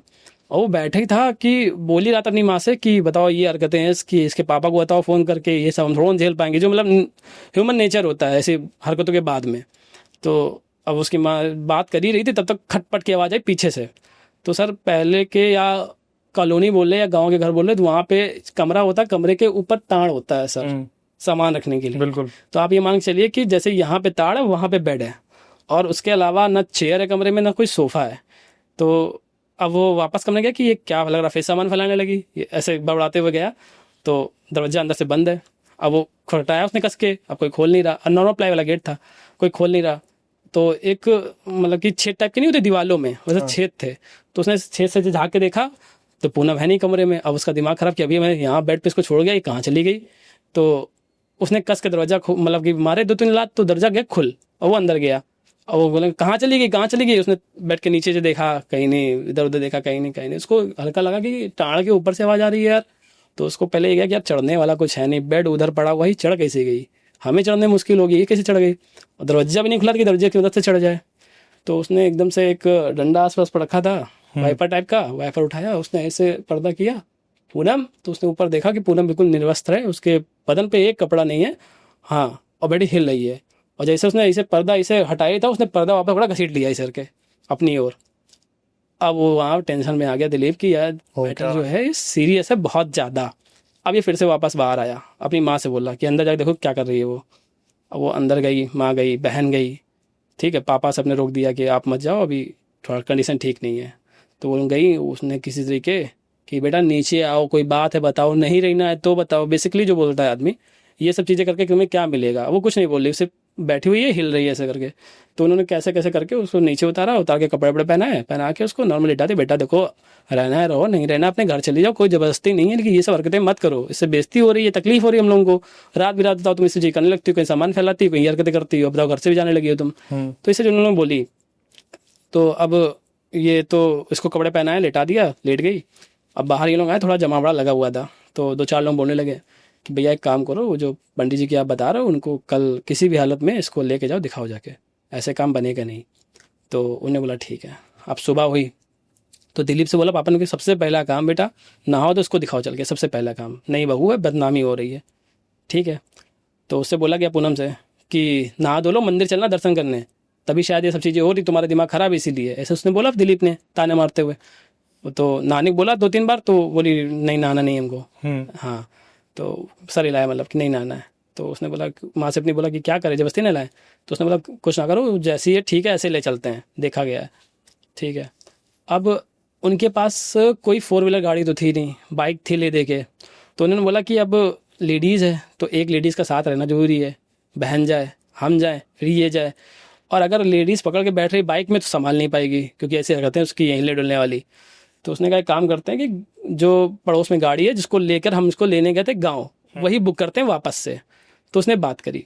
और वो बैठे ही था कि बोल ही रहा था अपनी माँ से कि बताओ ये हरकतें हैं इसकी, इसके पापा को बताओ फ़ोन करके, ये सब हम थोड़ा झेल पाएंगे, जो मतलब ह्यूमन नेचर होता है ऐसी हरकतों के बाद में। तो अब उसकी माँ बात कर ही रही थी, तब तक खटपट की आवाज़ आई पीछे से। तो सर पहले के या कॉलोनी बोल रहे या गाँव के घर बोल रहे, तो वहाँ पे कमरा होता है, कमरे के ऊपर ताड़ होता है सर, सामान रखने के लिए। बिल्कुल। तो आप ये मान के चलिए कि जैसे यहाँ पे ताड़ है, वहाँ पे बेड है, और उसके अलावा ना चेयर है कमरे में, ना कोई सोफ़ा है। तो अब वो वापस कमरे गया कि ये क्या लग रहा, फिर सामान फैलाने लगी, ये ऐसे बड़बड़ाते हुए गया। तो दरवाजा अंदर से बंद है। अब वो खटखटाया उसने कस के, अब कोई खोल नहीं रहा, नॉर्मल प्लाई वाला गेट था, कोई खोल नहीं रहा। तो एक मतलब कि छेद टाइप के नहीं होते दीवारों में, वैसे छेद थे। तो उसने छेद से झाँक के देखा, तो पूनम है नहीं कमरे में। अब उसका दिमाग खराब कि अभी मैं यहाँ बेड पे इसको छोड़ गया, ये कहाँ चली गई। तो उसने कस के दरवाजा मतलब कि मारे 2 3 लात, तो दरवाजा गया खुल, और वो अंदर गया। और वो बोले कहाँ चली गई, कहाँ चली गई। उसने बेड के नीचे से देखा, कहीं नहीं, इधर उधर देखा, कहीं नहीं कहीं नहीं। उसको हल्का लगा कि टाड़ के ऊपर से आवाज़ आ रही है यार। तो उसको पहले ये गया कि यार चढ़ने वाला कुछ है नहीं, बेड उधर पड़ा हुआ ही, चढ़ कैसे गई, हमें चढ़ने मुश्किल होगी, ये कैसे चढ़ गई। और दरवाजा भी नहीं खुला कि दरवाजे की मदद से चढ़ जाए। तो उसने एकदम से एक डंडा आसपास पर रखा था, वाइपर टाइप का, वाइपर उठाया, उसने ऐसे पर्दा किया पूनम। तो उसने ऊपर देखा कि पूनम बिल्कुल निर्वस्त्र है, उसके बदन पे एक कपड़ा नहीं है, हाँ, और बेटी हिल रही है। और जैसे उसने इसे पर्दा इसे हटाया था, उसने पर्दा वापस थोड़ा घसीट लिया इस करके अपनी ओर। अब वो वहाँ टेंशन में आ गया दिलीप की, यार मैटर जो है सीरियस है बहुत ज़्यादा। अब ये फिर से वापस बाहर आया, अपनी माँ से बोला कि अंदर जाके देखो क्या कर रही है वो। अब वो अंदर गई, माँ गई, बहन गई, ठीक है, पापा सबने रोक दिया कि आप मत जाओ, अभी थोड़ा कंडीशन ठीक नहीं है। तो वो गई, उसने किसी तरीके कि बेटा नीचे आओ, कोई बात है बताओ, नहीं रहना है तो बताओ, बेसिकली जो बोलता है आदमी, ये सब चीज़ें करके तुम्हें क्या मिलेगा। वो कुछ नहीं बोल रही, उसे बैठी हुई है, हिल रही है ऐसे करके। तो उन्होंने कैसे कैसे करके उसको नीचे उतारा, उतार के कपड़े वपड़े पहनाए, पहना के उसको नॉर्मल लिटा दे, बेटा देखो रहना है रहो, नहीं रहना अपने घर चली जाओ, कोई जबरदस्ती नहीं है, लेकिन ये सब हरकतें मत करो, इससे बेइज्जती हो रही है, तकलीफ हो रही है हम लोगों को। रात बिरात बताओ तुम इसे जी करने लगती हो, कहीं सामान फैलाती हो, कहीं हरकतें करती हो, बताओ घर से भी जाने लगी हो तुम। तो इसे जो उन्होंने बोली, तो अब ये तो इसको कपड़े पहनाए, लेटा दिया, लेट गई। अब बाहर ये लोग आए, थोड़ा जमा बड़ा लगा हुआ था, तो 2 4 लोग बोलने लगे कि भैया एक काम करो, वो जो पंडित जी की आप बता रहे हो उनको कल किसी भी हालत में इसको लेके जाओ, दिखाओ जाके, ऐसे काम बनेगा नहीं। तो उन्हें बोला ठीक है। अब सुबह हुई तो दिलीप से बोला पापा ने कि सबसे पहला काम बेटा नहाओ तो इसको दिखाओ चल के, सबसे पहला काम, नई बहू है, बदनामी हो रही है, ठीक है। तो उससे बोला गया पूनम से कि नहा धो लो, मंदिर चलना दर्शन करने, तभी शायद ये सब चीज़ें हो रही, तुम्हारा दिमाग खराब इसीलिए, ऐसे उसने बोला दिलीप ने ताने मारते हुए। तो नहाने को बोला 2 3 बार, तो बोली नहीं नहाना नहीं हमको। हाँ, तो सर हिलाया मतलब कि नहीं नहाना है। तो उसने बोला, माँ से अपनी बोला कि क्या करे, जबरदस्ती नहीं लाए। तो उसने बोला कुछ ना करो, जैसी है ठीक है, ऐसे ले चलते हैं, देखा गया है, ठीक है। अब उनके पास कोई 4 व्हीलर गाड़ी तो थी नहीं, बाइक थी ले दे के। तो उन्होंने बोला कि अब लेडीज़ है तो एक लेडीज़ का साथ रहना जरूरी है, बहन जाए हम जाएं फिर ये जाए, और अगर लेडीज़ पकड़ के बैठ रही बाइक में तो संभाल नहीं पाएगी, क्योंकि ऐसे हरकतें उसकी यहीं ले डुलने वाली। तो उसने कहा एक काम करते हैं कि जो पड़ोस में गाड़ी है जिसको लेकर हम इसको लेने गए थे गाँव, वही बुक करते हैं वापस से। तो उसने बात करी,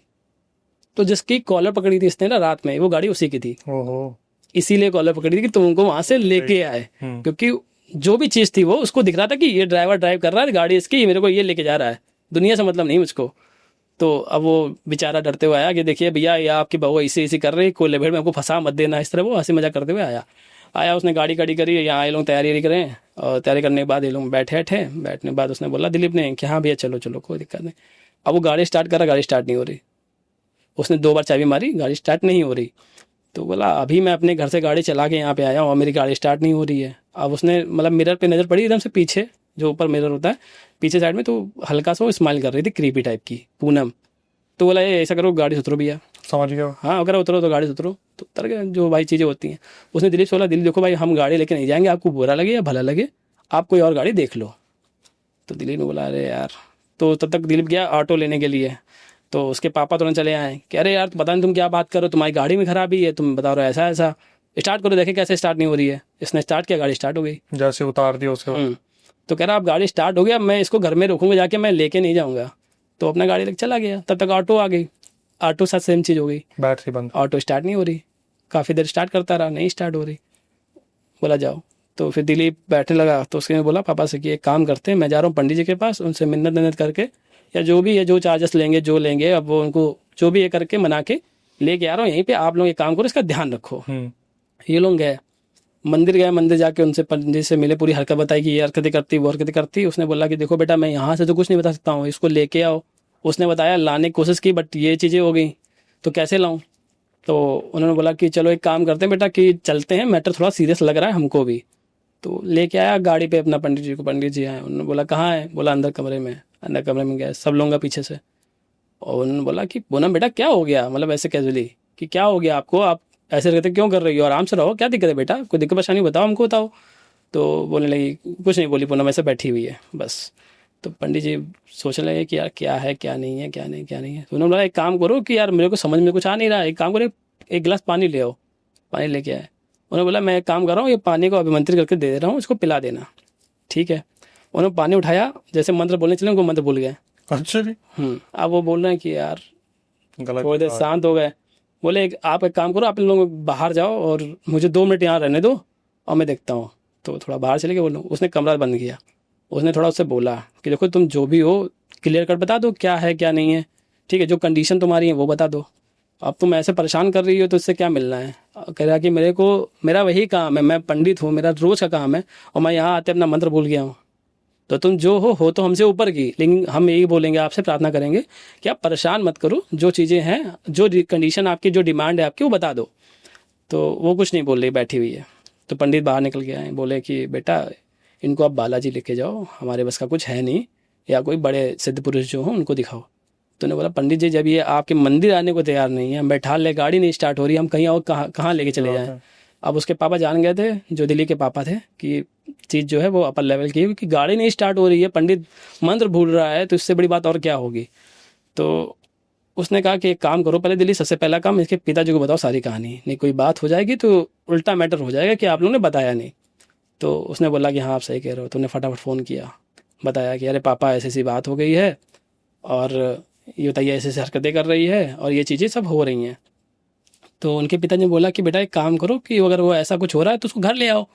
तो जिसकी कॉलर पकड़ी थी इसने ना रात में, वो गाड़ी उसी की थी। ओहो। इसीलिए कॉलर पकड़ी थी कि तुमको वहां से लेके आए, क्योंकि जो भी चीज़ थी वो उसको दिख रहा था कि ये ड्राइवर ड्राइव कर रहा है गाड़ी इसकी, मेरे को ये लेके जा रहा है, दुनिया से मतलब नहीं मुझको। तो अब वो बेचारा डरते हुए आया कि देखिए भैया ये आपकी बहू ऐसी ऐसी कर रही, कोई लेभेड़ में हमको फंसा मत देना, इस तरह वो हंसी मजाक करते हुए आया। उसने गाड़ी खड़ी करी, यहाँ ये लोग तैयारी करें, और तैयारी करने के बाद ये लोग बैठने के बाद उसने बोला दिलीप ने कि हाँ भैया चलो चलो कोई दिक्कत नहीं। अब वो गाड़ी स्टार्ट कर रहा, गाड़ी स्टार्ट नहीं हो रही। उसने 2 बार चाबी मारी, गाड़ी स्टार्ट नहीं हो रही। तो बोला अभी मैं अपने घर से गाड़ी चला के यहाँ पे आया हूँ और मेरी गाड़ी स्टार्ट नहीं हो रही है। अब उसने मतलब मिरर पे नज़र पड़ी एकदम से पीछे, जो ऊपर मिरर होता है पीछे साइड में, तो हल्का सा वो स्माइल कर रही थी क्रीपी टाइप की, पूनम। तो बोला ये ऐसा करो गाड़ी से उतरो भैया। समझ गया। हाँ अगर उतरो तो गाड़ी से उतरो। तो उतर गए, जो भाई चीज़ें होती हैं। उसने दिलीप से बोला दिलीप देखो भाई हम गाड़ी लेके नहीं जाएंगे, आपको बुरा लगे या भला लगे आप कोई और गाड़ी देख लो। तो दिलीप ने बोला अरे यार। तो तब तक दिलीप गया ऑटो लेने के लिए। तो उसके पापा तुरंत चले आए कि अरे यार पता नहीं तुम क्या बात करो, तुम्हारी गाड़ी में खराबी है, तुम बता रहे हो ऐसा ऐसा, स्टार्ट करो देखे कैसे स्टार्ट नहीं हो रही है। इसने स्टार्ट किया, गाड़ी स्टार्ट हो गई। जैसे उतार दिया उसके बाद तो कह रहा अब गाड़ी स्टार्ट हो गया, मैं इसको घर में रोकूंगा जाके, मैं लेके नहीं जाऊंगा। तो अपना गाड़ी लेके चला गया। तब तक ऑटो आ गई, ऑटो साथ सेम चीज़ हो गई, बैटरी बंद। ऑटो स्टार्ट नहीं हो रही। काफ़ी देर स्टार्ट करता रहा, नहीं स्टार्ट हो रही। बोला जाओ। तो फिर दिलीप बैठने लगा। तो उसने बोला पापा से कि एक काम करते हैं, मैं जा रहा हूँ पंडित जी के पास, उनसे मिन्नत करके या जो भी है जो चार्जेस लेंगे जो लेंगे, अब वो उनको जो भी ये करके मना के लेके आ रहा हूँ यहीं पे, आप लोग एक काम करो इसका ध्यान रखो। ये लोग गए, मंदिर गए, मंदिर जाके उनसे पंडित से मिले, पूरी हरकत बताई कि ये हरकतें करती वो हरकतें करती। उसने बोला कि देखो बेटा मैं यहाँ से तो कुछ नहीं बता सकता हूँ, इसको लेके आओ। उसने बताया, लाने की कोशिश की बट ये चीज़ें हो गई, तो कैसे लाऊं। तो उन्होंने बोला कि चलो एक काम करते हैं बेटा कि चलते हैं, मैटर थोड़ा सीरियस लग रहा है हमको भी। तो लेके आया गाड़ी पे अपना पंडित जी को। पंडित जी आए, उन्होंने बोला कहाँ है, बोला अंदर कमरे में। अंदर कमरे में गए, सब लोगों का पीछे से। और उन्होंने बोला कि पूनम बेटा क्या हो गया, मतलब ऐसे कैजुअली कि क्या हो गया आपको, आप ऐसे रहते क्यों कर रही हो, आराम से रहो, क्या दिक्कत है बेटा, कोई दिक्कत परेशानी बताओ, हमको बताओ। तो बोलने लगी कुछ नहीं बोली पूनम, ऐसे बैठी हुई है बस। तो पंडित जी सोचने लगे कि यार क्या है क्या नहीं है, क्या नहीं क्या नहीं है। तो उन्होंने बोला एक काम करो कि यार मेरे को समझ में कुछ आ नहीं रहा, एक काम करो एक गिलास पानी ले आओ। पानी लेके आए। उन्होंने बोला मैं एक काम कर रहा हूँ, ये पानी को अभिमंत्रित करके दे रहा हूँ, इसको पिला देना, ठीक है। उन्होंने पानी उठाया, जैसे मंत्र बोलने चले उनको मंत्र भूल गए। अच्छा जी। अब वो बोल रहे हैं कि यार गलत। थोड़ी देर शांत हो गए। बोले आप एक काम करो, आप इन लोग बाहर जाओ और मुझे 2 मिनट यहाँ रहने दो और मैं देखता हूँ। तो थोड़ा बाहर चले गए वो लोग। उसने कमरा बंद किया। उसने थोड़ा उससे बोला कि देखो तुम जो भी हो क्लियर कट बता दो क्या है क्या नहीं है, ठीक है, जो कंडीशन तुम्हारी है वो बता दो। अब तुम ऐसे परेशान कर रही हो तो इससे क्या मिलना है। कह रहा कि मेरा वही काम है, मैं पंडित हूँ, मेरा रोज का काम है, और मैं यहाँ आते अपना मंत्र भूल गया हूँ। तो तुम जो हो तो हमसे ऊपर की, लेकिन हम यही बोलेंगे आपसे, प्रार्थना करेंगे कि आप परेशान मत करो, जो चीज़ें हैं, जो कंडीशन आपकी, जो डिमांड है आपकी वो बता दो। तो वो कुछ नहीं बोल रही, बैठी हुई है। तो पंडित बाहर निकल गया है, बोले कि बेटा इनको आप बालाजी लेके जाओ, हमारे बस का कुछ है नहीं, या कोई बड़े सिद्ध पुरुष जो हों उनको दिखाओ। तो उन्होंने बोला पंडित जी जब ये आपके मंदिर आने को तैयार नहीं है, हम बैठा ले, गाड़ी नहीं स्टार्ट हो रही, हम कहीं और कहाँ लेके चले जाएं। अब उसके पापा जान गए थे, जो दिल्ली के पापा थे, कि चीज़ जो है वो अपर लेवल की है, क्योंकि गाड़ी नहीं स्टार्ट हो रही है, पंडित मंत्र भूल रहा है, तो इससे बड़ी बात और क्या होगी। तो उसने कहा कि एक काम करो, पहले दिल्ली सबसे पहला काम इसके पिताजी को बताओ सारी कहानी, नहीं कोई बात हो जाएगी तो उल्टा मैटर हो जाएगा कि आप लोगों ने बताया नहीं। तो उसने बोला कि हाँ आप सही कह रहे हो। तो उन्हें फटाफट फ़ोन किया, बताया कि अरे पापा ऐसी ऐसी बात हो गई है, और ये बताइए ऐसे ऐसे हरकतें कर रही है, और ये चीज़ें सब हो रही हैं। तो उनके पिताजी ने बोला कि बेटा एक काम करो कि अगर वो ऐसा कुछ हो रहा है तो उसको घर ले आओ।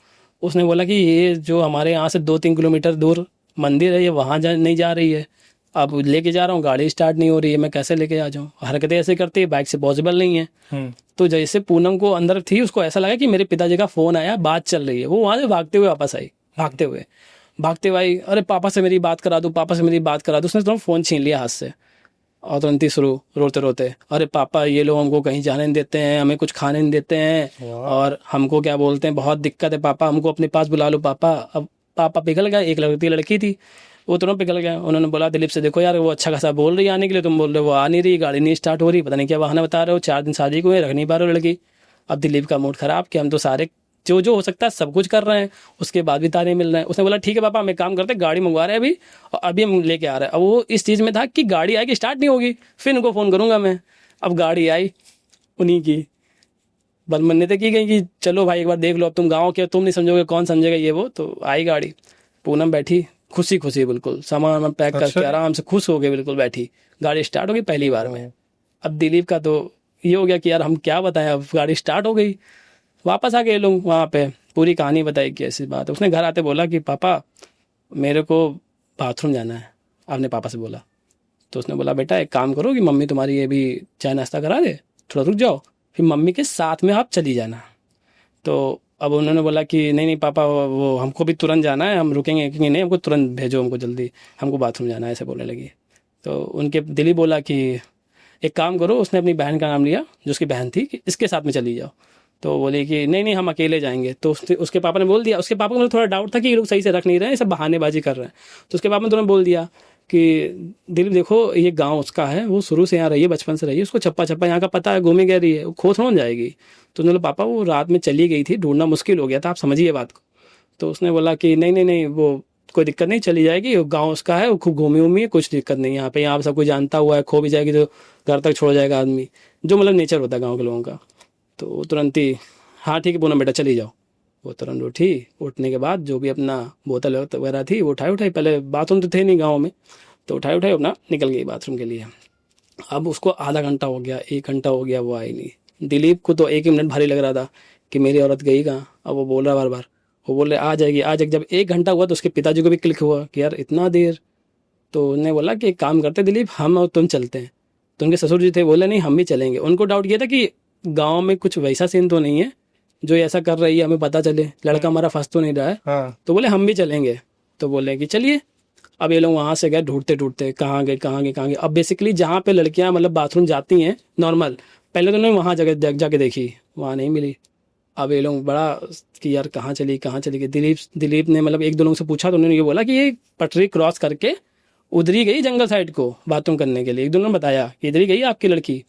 उसने बोला कि ये जो हमारे यहाँ से 2-3 किलोमीटर दूर मंदिर है, ये वहाँ नहीं जा रही है, अब लेके जा रहा हूँ, गाड़ी स्टार्ट नहीं हो रही है, मैं कैसे लेके आ जाऊँ, हरकतें ऐसे करती है, बाइक से पॉसिबल नहीं है। तो जैसे पूनम को अंदर थी, उसको ऐसा लगा कि मेरे पिताजी का फ़ोन आया, बात चल रही है, वो वहाँ से भागते हुए वापस आई, भागते हुए आई, अरे पापा से मेरी बात करा दो, पापा से मेरी बात करा दो। उसने तुरंत फ़ोन छीन लिया हाथ से, और तुरंत ही शुरू रोते रोते, अरे पापा ये लोग हमको कहीं जाने नहीं देते हैं, हमें कुछ खाने नहीं देते हैं, और हमको क्या बोलते हैं, बहुत दिक्कत है पापा, हमको अपने पास बुला लो पापा। अब पापा पिघल गए। एक लड़की थी, वो तुरंत पिघल गया। उन्होंने बोला दिलीप से देखो यार वो अच्छा खासा बोल रही है आने के लिए, तुम बोल रहे हो वो आ नहीं रही, गाड़ी नहीं स्टार्ट हो रही, पता नहीं क्या बहाना बता रहे हो, 4 दिन शादी को रख नहीं पा रहे हो लड़की। अब दिलीप का मूड खराब कि हम तो सारे जो हो सकता है सब कुछ कर रहे हैं, उसके बाद भी ताने मिल रहे हैं। उसने बोला ठीक है पापा हम एक काम करते हैं, गाड़ी मंगवा रहे हैं अभी, और अभी हम लेके आ रहे हैं। अब वो इस चीज़ में था कि गाड़ी आएगी स्टार्ट नहीं होगी, फिर इनको फ़ोन करूंगा मैं। अब गाड़ी आई उन्हीं की, बल मन्नतें की गई कि चलो भाई एक बार देख लो, अब तुम गाँव के हो, तुम नहीं समझोगे कौन समझेगा ये वो। तो आई गाड़ी, पूनम बैठी खुशी खुशी बिल्कुल, सामान वामान पैक अच्छा करके जी। आराम से खुश हो गए बिल्कुल बैठी। गाड़ी स्टार्ट हो गई पहली बार में। अब दिलीप का तो ये हो गया कि यार हम क्या बताएं, अब गाड़ी स्टार्ट हो गई। वापस आ गए लोग वहाँ पे, पूरी कहानी बताई कि ऐसी बात है। उसने घर आते बोला कि पापा मेरे को बाथरूम जाना है, आपने पापा से बोला। तो उसने बोला बेटा एक काम करो कि मम्मी तुम्हारी ये भी चाय नाश्ता करा दे, थोड़ा रुक जाओ, फिर मम्मी के साथ में आप चली जाना। तो अब उन्होंने बोला कि नहीं नहीं पापा, वो हमको भी तुरंत जाना है, हम रुकेंगे कि नहीं, हमको तुरंत भेजो, हमको जल्दी, हमको बाथरूम जाना है, ऐसे बोलने लगी। तो उनके दिली बोला कि एक काम करो, उसने अपनी बहन का नाम लिया जो उसकी बहन थी, कि इसके साथ में चली जाओ। तो बोले कि नहीं नहीं हम अकेले जाएंगे। तो उसके पापा ने बोल दिया, उसके पापा को मतलब थोड़ा डाउट था कि ये लोग सही से रख नहीं रहे हैं, सब बहानेबाजी कर रहे हैं। तो उसके पापा ने तुरंत बोल दिया कि दिलीप देखो ये गांव उसका है, वो शुरू से यहाँ रही है, बचपन से रही है, उसको छप्पा छप्पा यहाँ का पता है, घूमी गह रही है, वो खो थोड़ा जाएगी। तो उन्होंने पापा वो रात में चली गई थी, ढूंढना मुश्किल हो गया था, आप समझिए बात को। तो उसने बोला कि नहीं नहीं नहीं वो कोई दिक्कत नहीं, चली जाएगी, वो गाँव उसका है, वो खूब घूमी उमी है, कुछ दिक्कत नहीं यहाँ पे, यहाँ सब कोई जानता हुआ है, खो भी जाएगी तो घर तक छोड़ जाएगा आदमी, जो मतलब नेचर होता है गाँव के लोगों का। तो वो तुरंत ही हाँ ठीक है पूनम बेटा चली जाओ। वो तुरंत उठी, उठने के बाद जो भी अपना बोतल वगैरह थी वो उठाई, पहले बाथरूम तो थे नहीं गाँव में, तो उठाई अपना निकल गई बाथरूम के लिए। अब उसको आधा घंटा हो गया, 1 घंटा हो गया, वो आई नहीं। दिलीप को तो 1 ही मिनट भारी लग रहा था कि मेरी औरत गई कहाँ। अब वो बोल रहा बार बार, वो बोल रहे आ जाएगी आ जाएगी। जब 1 घंटा हुआ तो उसके पिताजी को भी क्लिक हुआ कि यार इतना देर। तो उन्होंने बोला कि एक काम करते दिलीप, हम और तुम चलते हैं। तो उनके ससुर जी थे, बोले नहीं हम भी चलेंगे। उनको डाउट ये था कि गाँव में कुछ वैसा सीन तो नहीं है जो ऐसा कर रही है, हमें पता चले लड़का हमारा फंस तो नहीं रहा है। हाँ तो बोले हम भी चलेंगे। तो बोले कि चलिए। अब ये लोग वहां से गए ढूंढते ढूंढते, कहाँ गए कहाँ गए कहाँ गए। अब बेसिकली जहाँ पे लड़कियां मतलब बाथरूम जाती हैं नॉर्मल, पहले तो उन्होंने वहां जगह जाके देखी, वहां नहीं मिली। अब ये लोग बड़ा कि यार कहाँ चली गई। दिलीप ने मतलब 1-2 लोगों से पूछा, तो उन्होंने ये बोला कि ये पटरी क्रॉस करके उधर ही गई जंगल साइड को बाथरूम करने के लिए। 1-2 ने बताया कि इधर ही गई आपकी लड़की।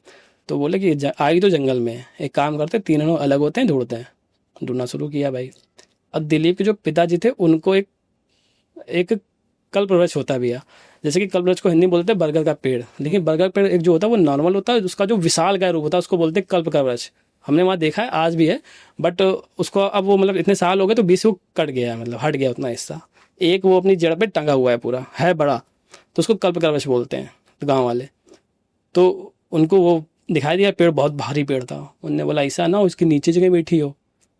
तो बोले कि आई तो जंगल में, एक काम करते तीनों अलग होते हैं, ढूंढते हैं। ढूंढना शुरू किया भाई। अब दिलीप के जो पिताजी थे उनको एक कल्पवृक्ष होता भी है, जैसे कि कल्पवृक्ष को हिंदी में बोलते हैं बरगद का पेड़, लेकिन बरगद का पेड़ एक जो होता है वो नॉर्मल होता है, उसका जो विशाल काय रूप होता है उसको बोलते हैं कल्प का वृक्ष। हमने वहाँ देखा है, आज भी है, बट उसको अब वो मतलब इतने साल हो गए तो बीच से वो कट गया है, मतलब हट गया उतना हिस्सा। एक वो अपनी जड़ पे टंगा हुआ है पूरा, है बड़ा, तो उसको कल्प का वृक्ष बोलते हैं गाँव वाले। तो उनको वो दिखाई दिया पेड़, बहुत भारी पेड़ था। उनने बोला ऐसा ना उसके नीचे जगह बैठी हो।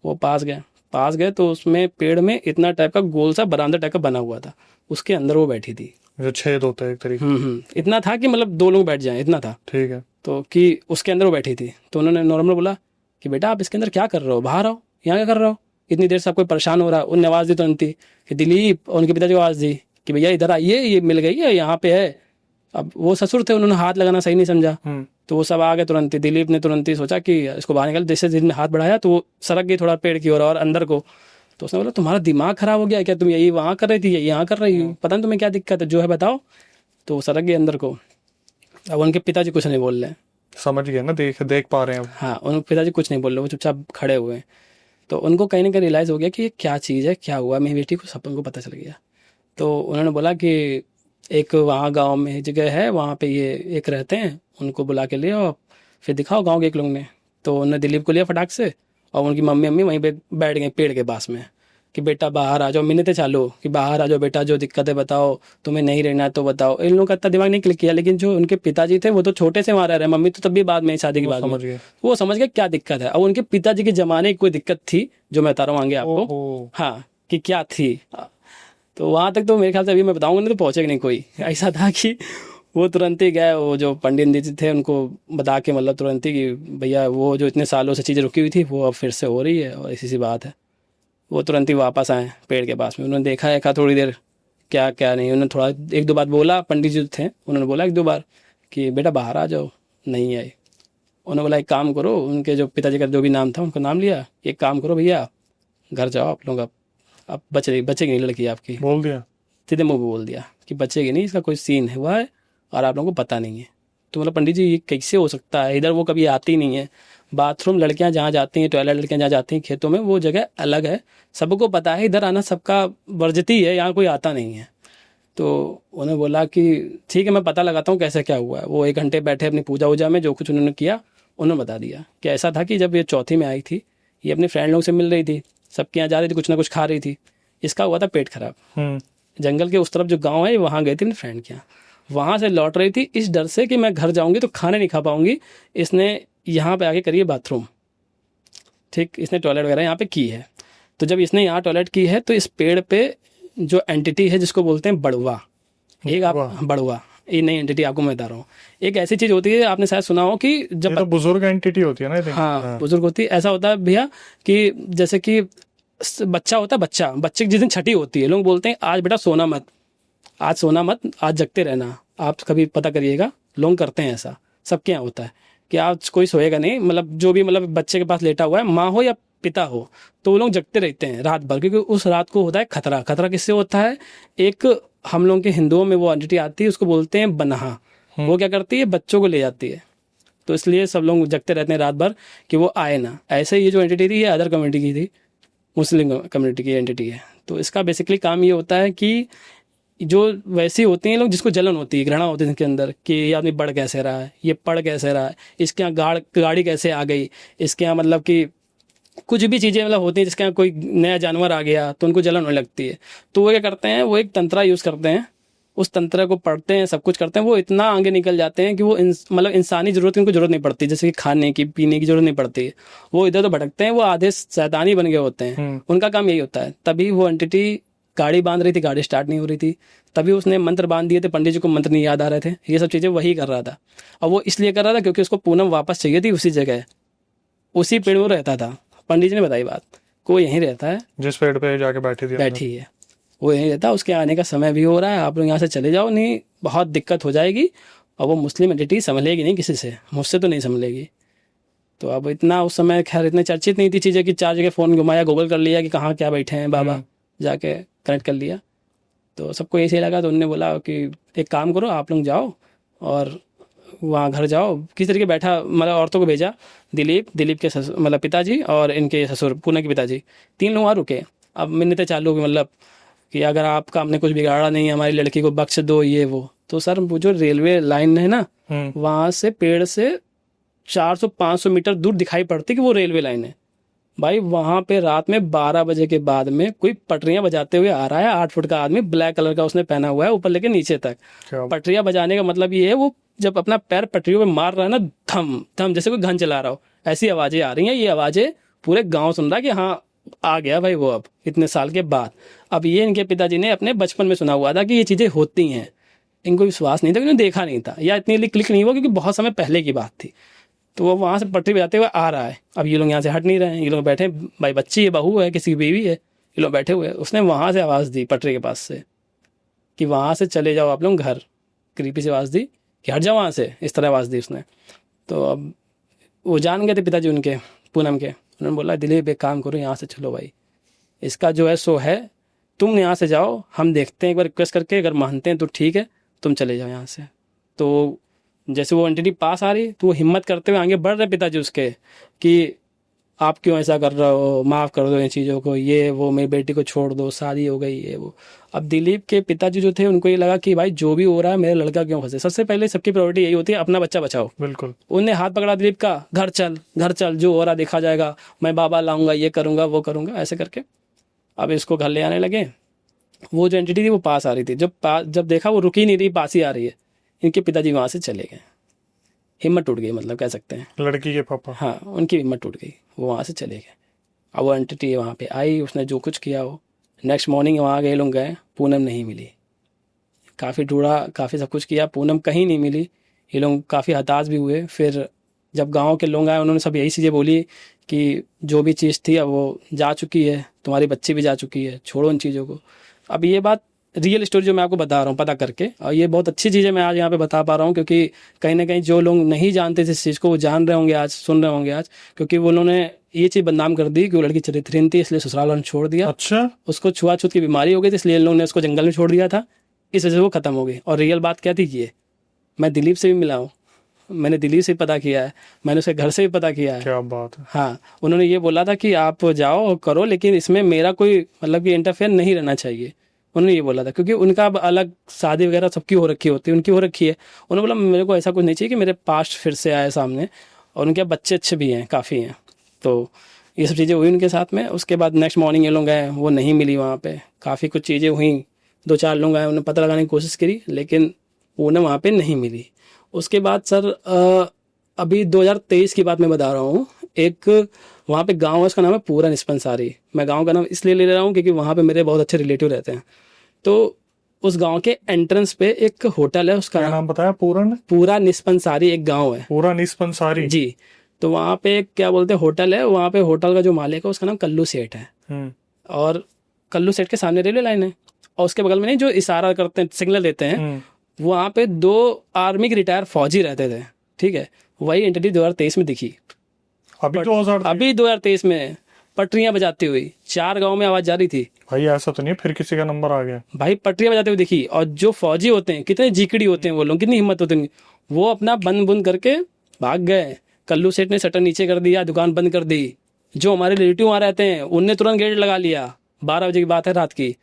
वो पास गए तो उसमें पेड़ में इतना टाइप का गोल सा बरामदा टाइप का बना हुआ था, उसके अंदर वो बैठी थी। जो छेद होता है एक तरीके। इतना था कि मतलब 2 लोग बैठ जाएं, इतना था। ठीक है। तो कि उसके अंदर वो बैठी थी। तो उन्होंने नॉर्मल बोला कि बेटा आप इसके अंदर क्या कर रहे हो, बाहर आओ, यहाँ क्या कर रहे हो, इतनी देर से आपको परेशान हो रहा है। उनने आवाज़ दी तुरंत ही कि दिलीप, और उनके पिताजी को आवाज़ दी कि भैया इधर आइए, ये मिल गई है, यहाँ पे है। अब वो ससुर थे, उन्होंने हाथ लगाना सही नहीं समझा, तो वो सब आ गए तुरंत ही। दिलीप ने तुरंत ही सोचा कि इसको बाहर निकल, जैसे जिसने हाथ बढ़ाया तो वो सरक गई थोड़ा पेड़ की ओर और अंदर को। तो उसने बोला तुम्हारा दिमाग खराब हो गया क्या, तुम यही वहाँ कर रही थी, यही यहाँ कर रही हो, पता नहीं तुम्हें क्या दिक्कत है, जो है बताओ। तो वो सरक गई अंदर को। अब उनके पिताजी कुछ नहीं बोल रहे। समझ गया ना, देख पा रहे हैं अब। हाँ, उनके पिताजी कुछ नहीं बोल रहे, वो चुपचाप खड़े हुए हैं। तो उनको कहीं ना कहीं रियलाइज़ हो गया कि ये क्या चीज़ है, क्या हुआ, मेरी बेटी को सबको को पता चल गया। तो उन्होंने बोला कि एक वहाँ गांव में एक जगह है, वहाँ पे ये एक रहते हैं, उनको बुला के ले आओ, फिर दिखाओ गांव के एक लोग ने। तो उन्होंने दिलीप को लिया फटाक से, और उनकी मम्मी वहीं पे बैठ गई पेड़ के पास में कि बेटा बाहर आ जाओ, मिन्नतें चालू कि बाहर आ जाओ बेटा, जो दिक्कत है बताओ, तुम्हें नहीं रहना है तो बताओ। इन लोगों का इतना दिमाग नहीं क्लिक किया, लेकिन जो उनके पिताजी थे वो तो छोटे से वहाँ रह रहे, मम्मी तो तब भी बाद में, शादी के बाद में। समझ गए। वो समझ गए क्या दिक्कत है। और उनके पिताजी के जमाने की कोई दिक्कत थी जो मैं बता रहा हूँ आगे आपको, ओहो। हाँ, कि क्या थी। तो वहां तक तो मेरे ख्याल से अभी मैं बताऊंगा नहीं तो पहुंचेगा नहीं कोई। ऐसा था कि वो तुरंत ही गए, वो जो पंडित जी थे उनको बता के, मतलब तुरंत ही कि भैया वो जो इतने सालों से चीज़ें रुकी हुई थी वो अब फिर से हो रही है, और ऐसी सी बात है। वो तुरंत ही वापस आए पेड़ के पास में। उन्होंने देखा थोड़ी देर क्या क्या नहीं, उन्होंने थोड़ा 1-2 बार बोला, पंडित जी थे उन्होंने बोला 1-2 बार कि बेटा बाहर आ जाओ, नहीं आए। उन्होंने बोला एक काम करो, उनके जो पिताजी का जो भी नाम था उनका नाम लिया, एक काम करो भैया घर जाओ आप लोग, अब बचेगी नहीं लड़की आपकी। बोल दिया सीधे मुंह पे बोल दिया कि बचेगी नहीं, इसका कोई सीन हुआ है और आप लोगों को पता नहीं है। तो मतलब पंडित जी ये कैसे हो सकता है, इधर वो कभी आती नहीं है। बाथरूम लड़कियां जहाँ जाती हैं, टॉयलेट लड़कियां जहाँ जाती हैं खेतों में, वो जगह अलग है, सबको पता है, इधर आना सबका वर्जती है, यहाँ कोई आता नहीं है। तो उन्होंने बोला कि ठीक है मैं पता लगाता हूँ कैसे क्या हुआ है। वो 1 घंटे बैठे अपनी पूजा वूजा में, जो कुछ उन्होंने किया उन्होंने बता दिया कि ऐसा था कि जब ये चौथी में आई थी, ये अपने फ्रेंड लोग से मिल रही थी, सबके यहाँ जा रही थी, कुछ ना कुछ खा रही थी, इसका हुआ था पेट खराब। जंगल के उस तरफ जो गाँव है वहाँ गई थी अपने फ्रेंड के यहाँ, वहाँ से लौट रही थी, इस डर से कि मैं घर जाऊँगी तो खाने नहीं खा पाऊँगी, इसने यहाँ पे आके करी है बाथरूम, ठीक, इसने टॉयलेट वगैरह यहाँ पे की है। तो जब इसने यहाँ टॉयलेट की है तो इस पेड़ पे जो एंटिटी है जिसको बोलते हैं बड़ुआ, एक आप बड़ुआ, ये नई एंटिटी आपको मैं बता रहा हूँ। एक ऐसी चीज होती है, आपने शायद सुना हो कि जब तो बुजुर्ग एंटिटी होती है ना, हाँ बुजुर्ग होती है। ऐसा होता है भैया कि जैसे कि बच्चा होता है, बच्चे की जिस दिन छठी होती है, लोग बोलते हैं आज बेटा सोना मत, आज सोना मत, आज जगते रहना, आप कभी पता करिएगा, लोग करते हैं ऐसा, सबके यहाँ होता है कि आज कोई सोएगा नहीं, मतलब जो भी मतलब बच्चे के पास लेटा हुआ है, माँ हो या पिता हो, तो वो लोग जगते रहते हैं रात भर, क्योंकि उस रात को होता है खतरा। खतरा किससे होता है? एक हम लोग के हिंदुओं में वो एंटिटी आती है, उसको बोलते हैं बनहा, वो क्या करती है बच्चों को ले जाती है, तो इसलिए सब लोग जगते रहते हैं रात भर कि वो आए ना। ऐसे ये जो एंटिटी थी ये अदर कम्युनिटी की थी, मुस्लिम कम्युनिटी की एंटिटी है। तो इसका बेसिकली काम ये होता है कि जो वैसी होती हैं लोग जिसको जलन होती है, घृणा होती है इनके अंदर कि ये आदमी बढ़ कैसे रहा है, ये पढ़ कैसे रहा है, इसके यहाँ गाड़ी कैसे आ गई, इसके यहाँ मतलब कि कुछ भी चीज़ें मतलब होती हैं, जिसके यहाँ कोई नया जानवर आ गया तो उनको जलन होने लगती है। तो वो क्या करते हैं, वो एक तंत्रा यूज़ करते हैं, उस तंत्र को पढ़ते हैं, सब कुछ करते हैं, वो इतना आगे निकल जाते हैं कि वो मतलब इंसानी जरूरत की उनको जरूरत नहीं पड़ती, जैसे कि खाने की पीने की जरूरत नहीं पड़ती, वो इधर तो भटकते हैं, वो आधे शैतानी बन गए होते हैं, उनका काम यही होता है। तभी वो एंटिटी गाड़ी बांध रही थी, गाड़ी स्टार्ट नहीं हो रही थी, तभी उसने मंत्र बांध दिए थे, पंडित जी को मंत्र नहीं याद आ रहे थे, ये सब चीज़ें वही कर रहा था। और वो इसलिए कर रहा था क्योंकि उसको पूनम वापस चाहिए थी उसी जगह, उसी पेड़ में रहता था। पंडित जी ने बताई बात को, यहीं रहता है जिस पेड़ पे जाके बैठी है, वो यहीं रहता है, उसके आने का समय भी हो रहा है, आप लोग यहाँ से चले जाओ, नहीं बहुत दिक्कत हो जाएगी। और वो मुस्लिम एंटिटी संभलेगी नहीं किसी से, मुझसे तो नहीं संभलेगी। तो अब इतना उस समय खैर इतने चर्चित नहीं थी चीज़ें कि 4 जगह फ़ोन घुमाया, गूगल कर लिया कि कहाँ क्या बैठे हैं बाबा, जाके कनेक्ट कर लिया, तो सबको ऐसे ही लगा। तो उन्होंने बोला कि एक काम करो, आप लोग जाओ और वहाँ घर जाओ, किस तरीके बैठा, मतलब औरतों को भेजा, दिलीप के मतलब पिताजी और इनके ससुर पूना के पिताजी, 3 लोग वहाँ रुके। अब मिन्नतें चालू हुई, मतलब कि अगर आपका हमने कुछ बिगाड़ा नहीं, हमारी लड़की को बख्श दो, ये वो। तो सर वो जो रेलवे लाइन है ना, वहाँ से पेड़ से 400-500 मीटर दूर दिखाई पड़ती कि वो रेलवे लाइन है भाई। वहाँ पे रात में 12 बजे के बाद में कोई पटरियां बजाते हुए आ रहा है, 8 फुट का आदमी, ब्लैक कलर का उसने पहना हुआ है ऊपर लेके नीचे तक। पटरियां बजाने का मतलब ये है, वो जब अपना पैर पटरियों पे मार रहा है ना, धम धम जैसे कोई गन चला रहा हो, ऐसी आवाजें आ रही हैं। ये आवाजें पूरे गांव सुन रहा है कि हाँ आ गया भाई वो, अब इतने साल के बाद। अब ये इनके पिताजी ने अपने बचपन में सुना हुआ था कि ये चीजें होती हैं, इनको विश्वास नहीं था, इन्होंने देखा नहीं था, या इतनी क्लिक नहीं हुआ क्योंकि बहुत समय पहले की बात थी। तो वो वहाँ से पटरी बजाते हुए आ रहा है। अब ये लोग यहाँ से हट नहीं रहे हैं, ये लोग बैठे, भाई बच्ची है, बहू है, किसी की बीवी है, ये लोग बैठे हुए। उसने वहाँ से आवाज़ दी पटरी के पास से कि वहाँ से चले जाओ आप लोग घर, क्रीपी से आवाज़ दी कि हट जाओ वहाँ से, इस तरह आवाज़ दी उसने। तो अब वो जान गए थे पिताजी उनके, पूनम के। उन्होंने बोला दिलीप एक काम करो, यहाँ से चलो भाई, इसका जो है सो है, तुम यहाँ से जाओ, हम देखते हैं एक बार रिक्वेस्ट करके, अगर मानते हैं तो ठीक है, तुम चले जाओ यहाँ से। तो जैसे वो एंटिटी पास आ रही तो वो हिम्मत करते हुए आगे बढ़ रहे पिताजी उसके कि आप क्यों ऐसा कर रहे हो, माफ़ कर दो इन चीज़ों को, ये वो, मेरी बेटी को छोड़ दो, शादी हो गई, ये वो। अब दिलीप के पिताजी जो थे उनको ये लगा कि भाई जो भी हो रहा है मेरा लड़का क्यों फंसे। सबसे पहले सबकी प्रायोरिटी यही होती है, अपना बच्चा बचाओ। बिल्कुल। उनने हाथ पकड़ा दिलीप का, घर चल, जो हो रहा देखा जाएगा, मैं बाबा लाऊंगा, ये करूंगा, वो करूंगा, ऐसे करके अब इसको घर ले आने लगे। वो जो एंटिटी थी वो पास आ रही थी, जब देखा वो रुकी नहीं रही, पास ही आ रही है, इनके पिताजी वहाँ से चले गए, हिम्मत टूट गई, मतलब कह सकते हैं लड़की के पापा, हाँ उनकी हिम्मत टूट गई, वो वहाँ से चले गए। अब वो एंटिटी वहाँ पे आई, उसने जो कुछ किया हो, नेक्स्ट मॉर्निंग वहाँ गए लोग, गए, पूनम नहीं मिली, काफ़ी ढूंढा, काफ़ी सब कुछ किया, पूनम कहीं नहीं मिली। ये लोग काफ़ी हताश भी हुए। फिर जब गांव के लोग आए, उन्होंने सब यही चीज़ें बोली कि जो भी चीज़ थी अब वो जा चुकी है, तुम्हारी बच्ची भी जा चुकी है, छोड़ो उन चीज़ों को। अब ये बात रियल स्टोरी जो मैं आपको बता रहा हूँ पता करके, और ये बहुत अच्छी चीज़ है, मैं आज यहाँ पे बता पा रहा हूँ, क्योंकि कहीं ना कहीं जो लोग नहीं जानते थे इस चीज़ को, वो जान रहे होंगे आज, सुन रहे होंगे आज, क्योंकि वो उन्होंने ये चीज़ बदनाम कर दी कि वो लड़की चरित्रहीन थी, इसलिए ससुराल वालों ने छोड़ दिया। अच्छा, उसको छुआछूत की बीमारी हो गई थी, इसलिए इन लोगों ने उसको जंगल में छोड़ दिया था, इस वजह से वो खत्म हो गई। और रियल बात क्या थी, ये मैं दिलीप से भी मिला हूँ, मैंने दिल्ली से पता किया है, मैंने उसके घर से भी पता किया है। क्या बात है। हाँ, उन्होंने ये बोला था कि आप जाओ करो, लेकिन इसमें मेरा कोई मतलब कि इंटरफेयर नहीं रहना चाहिए, उन्होंने ये बोला था, क्योंकि उनका अब अलग शादी वगैरह सबकी हो रखी होती है, उनकी हो रखी है। उन्होंने बोला मेरे को ऐसा कुछ नहीं चाहिए कि मेरे पास्ट फिर से आए सामने, और उनके बच्चे अच्छे भी हैं, काफ़ी हैं। तो ये सब चीज़ें हुई उनके साथ में। उसके बाद नेक्स्ट मॉर्निंग ये लोग गए, वो नहीं मिली वहाँ पे, काफ़ी कुछ चीज़ें हुई। 2-4 लोग आए, उन्होंने पता लगाने की कोशिश करी, लेकिन उन्हें वहाँ पे नहीं मिली। उसके बाद सर अभी 2023 की बात मैं बता रहा हूँ। एक वहाँ पे गांव है, उसका नाम है पूरन निस्पंसारी। मैं गांव का नाम इसलिए ले रहा हूँ क्योंकि वहाँ पे मेरे बहुत अच्छे रिलेटिव रहते हैं। तो उस गांव के एंट्रेंस पे एक होटल है, उसका क्या नाम बताया? पूरन पूरा निस्पंसारी एक गांव है। पूरा निस्पंसारी जी। तो वहाँ पे एक क्या बोलते हैं होटल है, वहाँ पे होटल का जो मालिक है उसका नाम कल्लू सेठ है। और कल्लू सेठ के सामने रेलवे लाइन है, और उसके बगल में नहीं जो इशारा करते हैं, सिग्नल देते हैं, वहाँ पे 2 आर्मी के रिटायर फौजी रहते थे। ठीक है, वही एंटिटी 2023 में दिखी। अभी 2023 में पटरियां बजाती हुई 4 गांव में आवाज जा रही थी। भाई ऐसा तो नहीं फिर किसी का नंबर आ गया? भाई पटरियां बजाते हुए दिखी, और जो फौजी होते हैं कितने जिकड़ी होते हैं वो लोग, कितनी हिम्मत होती है, वो अपना बंद बुंद करके भाग गए। कल्लू सेठ ने शटर नीचे कर दिया, दुकान बंद कर दी। जो हमारे रिलेटिव वहां रहते हैं उनने तुरंत गेट लगा लिया। 12 बजे की बात है रात की।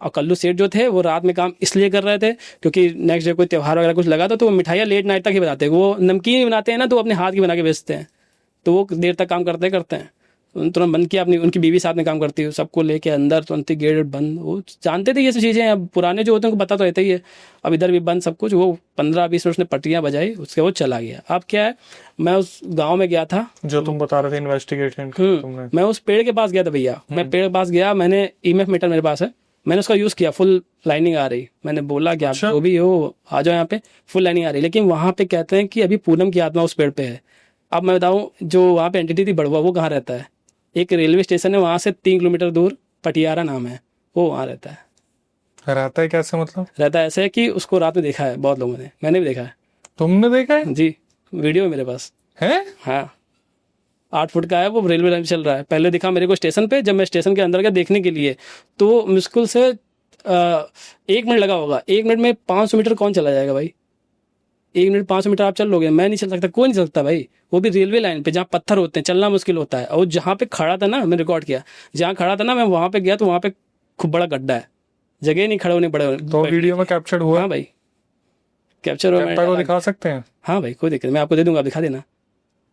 और कल्लू सेठ जो थे वो रात में काम इसलिए कर रहे थे क्योंकि नेक्स्ट डे कोई त्यौहार वगैरह कुछ लगा था, तो वो मिठाइयाँ लेट नाइट तक ही बनाते हैं। वो नमकीन बनाते हैं ना, तो अपने हाथ की बना के बेचते हैं, तो वो देर तक काम करते हैं। तुरंत बंद किया। अपनी उनकी बीवी साथ में काम करती है, सबको लेके अंदर, तुरंत गेट बंद। वो जानते थे ये सब चीज़ें। अब पुराने जो होते हैं उनको पता तो रहता ही है। अब इधर भी बंद सब कुछ। वो 15-20 उसने पट्टियाँ बजाई, उसके वो चला गया। अब क्या है, मैं उस गाँव में गया था जो तुम बता रहे थे इन्वेस्टिगेशन तुमने। मैं उस पेड़ के पास गया था भैया। मैं पेड़ के पास गया, मैंने EMF मीटर मेरे पास है, मैंने उसका यूज़ किया। फुल लाइनिंग आ रही। मैंने बोला कि आप जो भी हो आ जाओ यहाँ पे, फुल लाइनिंग आ रही। लेकिन वहाँ पे कहते हैं कि अभी पूनम की आत्मा उस पेड़ पे है। अब मैं बताऊँ, जो वहाँ पे एंटिटी थी बड़वा, वो कहाँ रहता है? एक रेलवे स्टेशन है वहाँ से 3 किलोमीटर दूर, पटियारा नाम है, वो वहाँ रहता है। रहता है कैसे मतलब? रहता है ऐसे है कि उसको रात में देखा है बहुत लोगों ने, मैंने भी देखा है। तुमने देखा है? जी, वीडियो है मेरे पास है। हाँ, 8 फुट का है वो, रेलवे लाइन चल रहा है। पहले दिखा मेरे को स्टेशन पे, जब मैं स्टेशन के अंदर गया देखने के लिए, तो मुश्किल से 1 मिनट लगा होगा। 1 मिनट में 500 मीटर कौन चला जाएगा भाई? 1 मिनट 500 मीटर आप चल लोगे? मैं नहीं चल सकता, कोई नहीं चल सकता भाई। वो भी रेलवे लाइन पे जहाँ पत्थर होते हैं, चलना मुश्किल होता है। और जहाँ पे खड़ा था ना, मैं रिकॉर्ड किया, जहाँ खड़ा था ना मैं, वहाँ पे गया तो वहाँ पे खूब बड़ा गड्ढा है, जगह नहीं खड़े होने पड़े। तो वीडियो में कैप्चर हुआ? हाँ भाई, कैप्चर को दिखा सकते हैं? हाँ भाई, कोई दिक्कत, मैं आपको दे दूंगा, आप दिखा देना।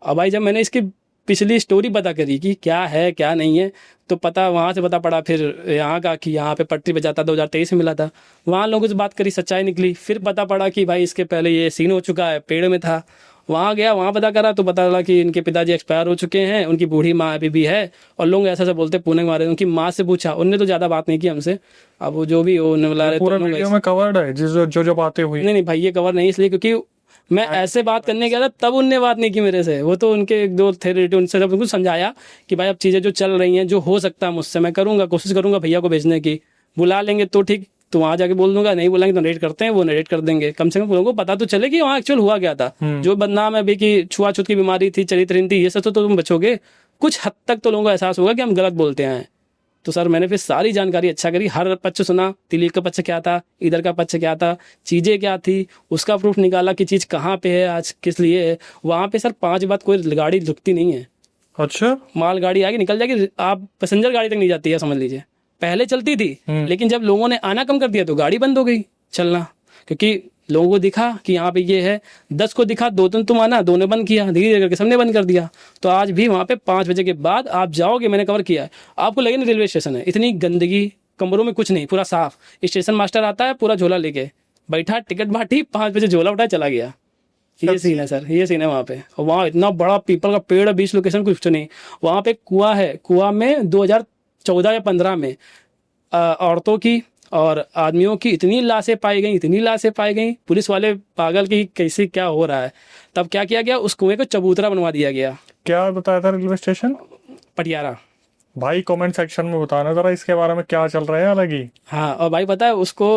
अब भाई जब मैंने इसकी पिछली स्टोरी पता करी कि क्या है क्या नहीं है, तो पता वहाँ से पता पड़ा फिर यहाँ का कि यहाँ पे पट्टी बजाता 2023 में मिला था। वहाँ लोगों से बात करी, सच्चाई निकली। फिर पता पड़ा कि भाई इसके पहले ये सीन हो चुका है, पेड़ में था। वहाँ गया, वहाँ पता करा तो पता चला कि इनके पिताजी एक्सपायर हो चुके हैं, उनकी बूढ़ी माँ अभी भी है। और लोग ऐसा बोलते पुणे मारे। उनकी माँ से पूछा, उनने तो ज़्यादा बात नहीं की हमसे। अब वो जो भी हो, उन्होंने बुला रहे, पूरा वीडियो में कवर्ड है जो बातें हुई? नहीं भाई, ये कवर नहीं, इसलिए क्योंकि मैं ऐसे बात करने गया था तब उनने बात नहीं की मेरे से। वो तो उनके 1-2 थे रिलेटिव, उनसे सब कुछ समझाया कि भाई अब चीज़ें जो चल रही हैं, जो हो सकता है मुझसे, मैं करूँगा, कोशिश करूँगा भैया को भेजने की। बुला लेंगे तो ठीक, तो वहाँ जाके बोल दूंगा, नहीं बुलाएंगे तो नरेट करते हैं, वो नरेट कर देंगे। कम से कम लोगों को पता तो चले कि वहाँ एक्चुअल हुआ क्या था। जो बदनाम है अभी कि छुआछूत की बीमारी थी, चरित्रहीन थी, ये सब तो तुम बचोगे। कुछ हद तक तो लोगों को एहसास होगा कि हम गलत बोलते हैं। तो सर मैंने फिर सारी जानकारी अच्छा करी, हर पक्ष सुना, दिलीप का पक्ष क्या था, इधर का पक्ष क्या था, चीज़ें क्या थी, उसका प्रूफ निकाला कि चीज़ कहाँ पे है, आज किस लिए है। वहाँ पे सर 5 बात कोई गाड़ी रुकती नहीं है। अच्छा, माल गाड़ी आगे निकल जाएगी, आप पैसेंजर गाड़ी तक नहीं जाती है, समझ लीजिए। पहले चलती थी, लेकिन जब लोगों ने आना कम कर दिया तो गाड़ी बंद हो गई चलना, क्योंकि लोगों को दिखा कि यहाँ पे ये है। 10 को दिखा, 2 दिन तुम आना, 2 ने बंद किया, धीरे धीरे करके सबने बंद कर दिया। तो आज भी वहाँ पे 5 बजे के बाद आप जाओगे, मैंने कवर किया है, आपको लगे ना रेलवे स्टेशन है, इतनी गंदगी, कमरों में कुछ नहीं, पूरा साफ। स्टेशन मास्टर आता है पूरा झोला लेके बैठा, टिकट बांटी, 5 बजे झोला उठाया चला गया। ये सीन है सर, ये सीन है वहाँ पे। और वहाँ इतना बड़ा पीपल का पेड़ है, 20 लोकेशन, कुछ नहीं। वहाँ पे कुआं है, कुआं में 2014 या 15 में औरतों की और आदमियों की इतनी लाशें पाई गई। पुलिस वाले पागल की कैसे क्या हो रहा है। तब क्या किया गया, उस कुएं को चबूतरा बनवा दिया गया। क्या बताया था रेलवे स्टेशन? पटियारा। भाई कमेंट सेक्शन में बताना जरा इसके बारे में क्या चल रहा है अलग ही। हाँ, और भाई पता है उसको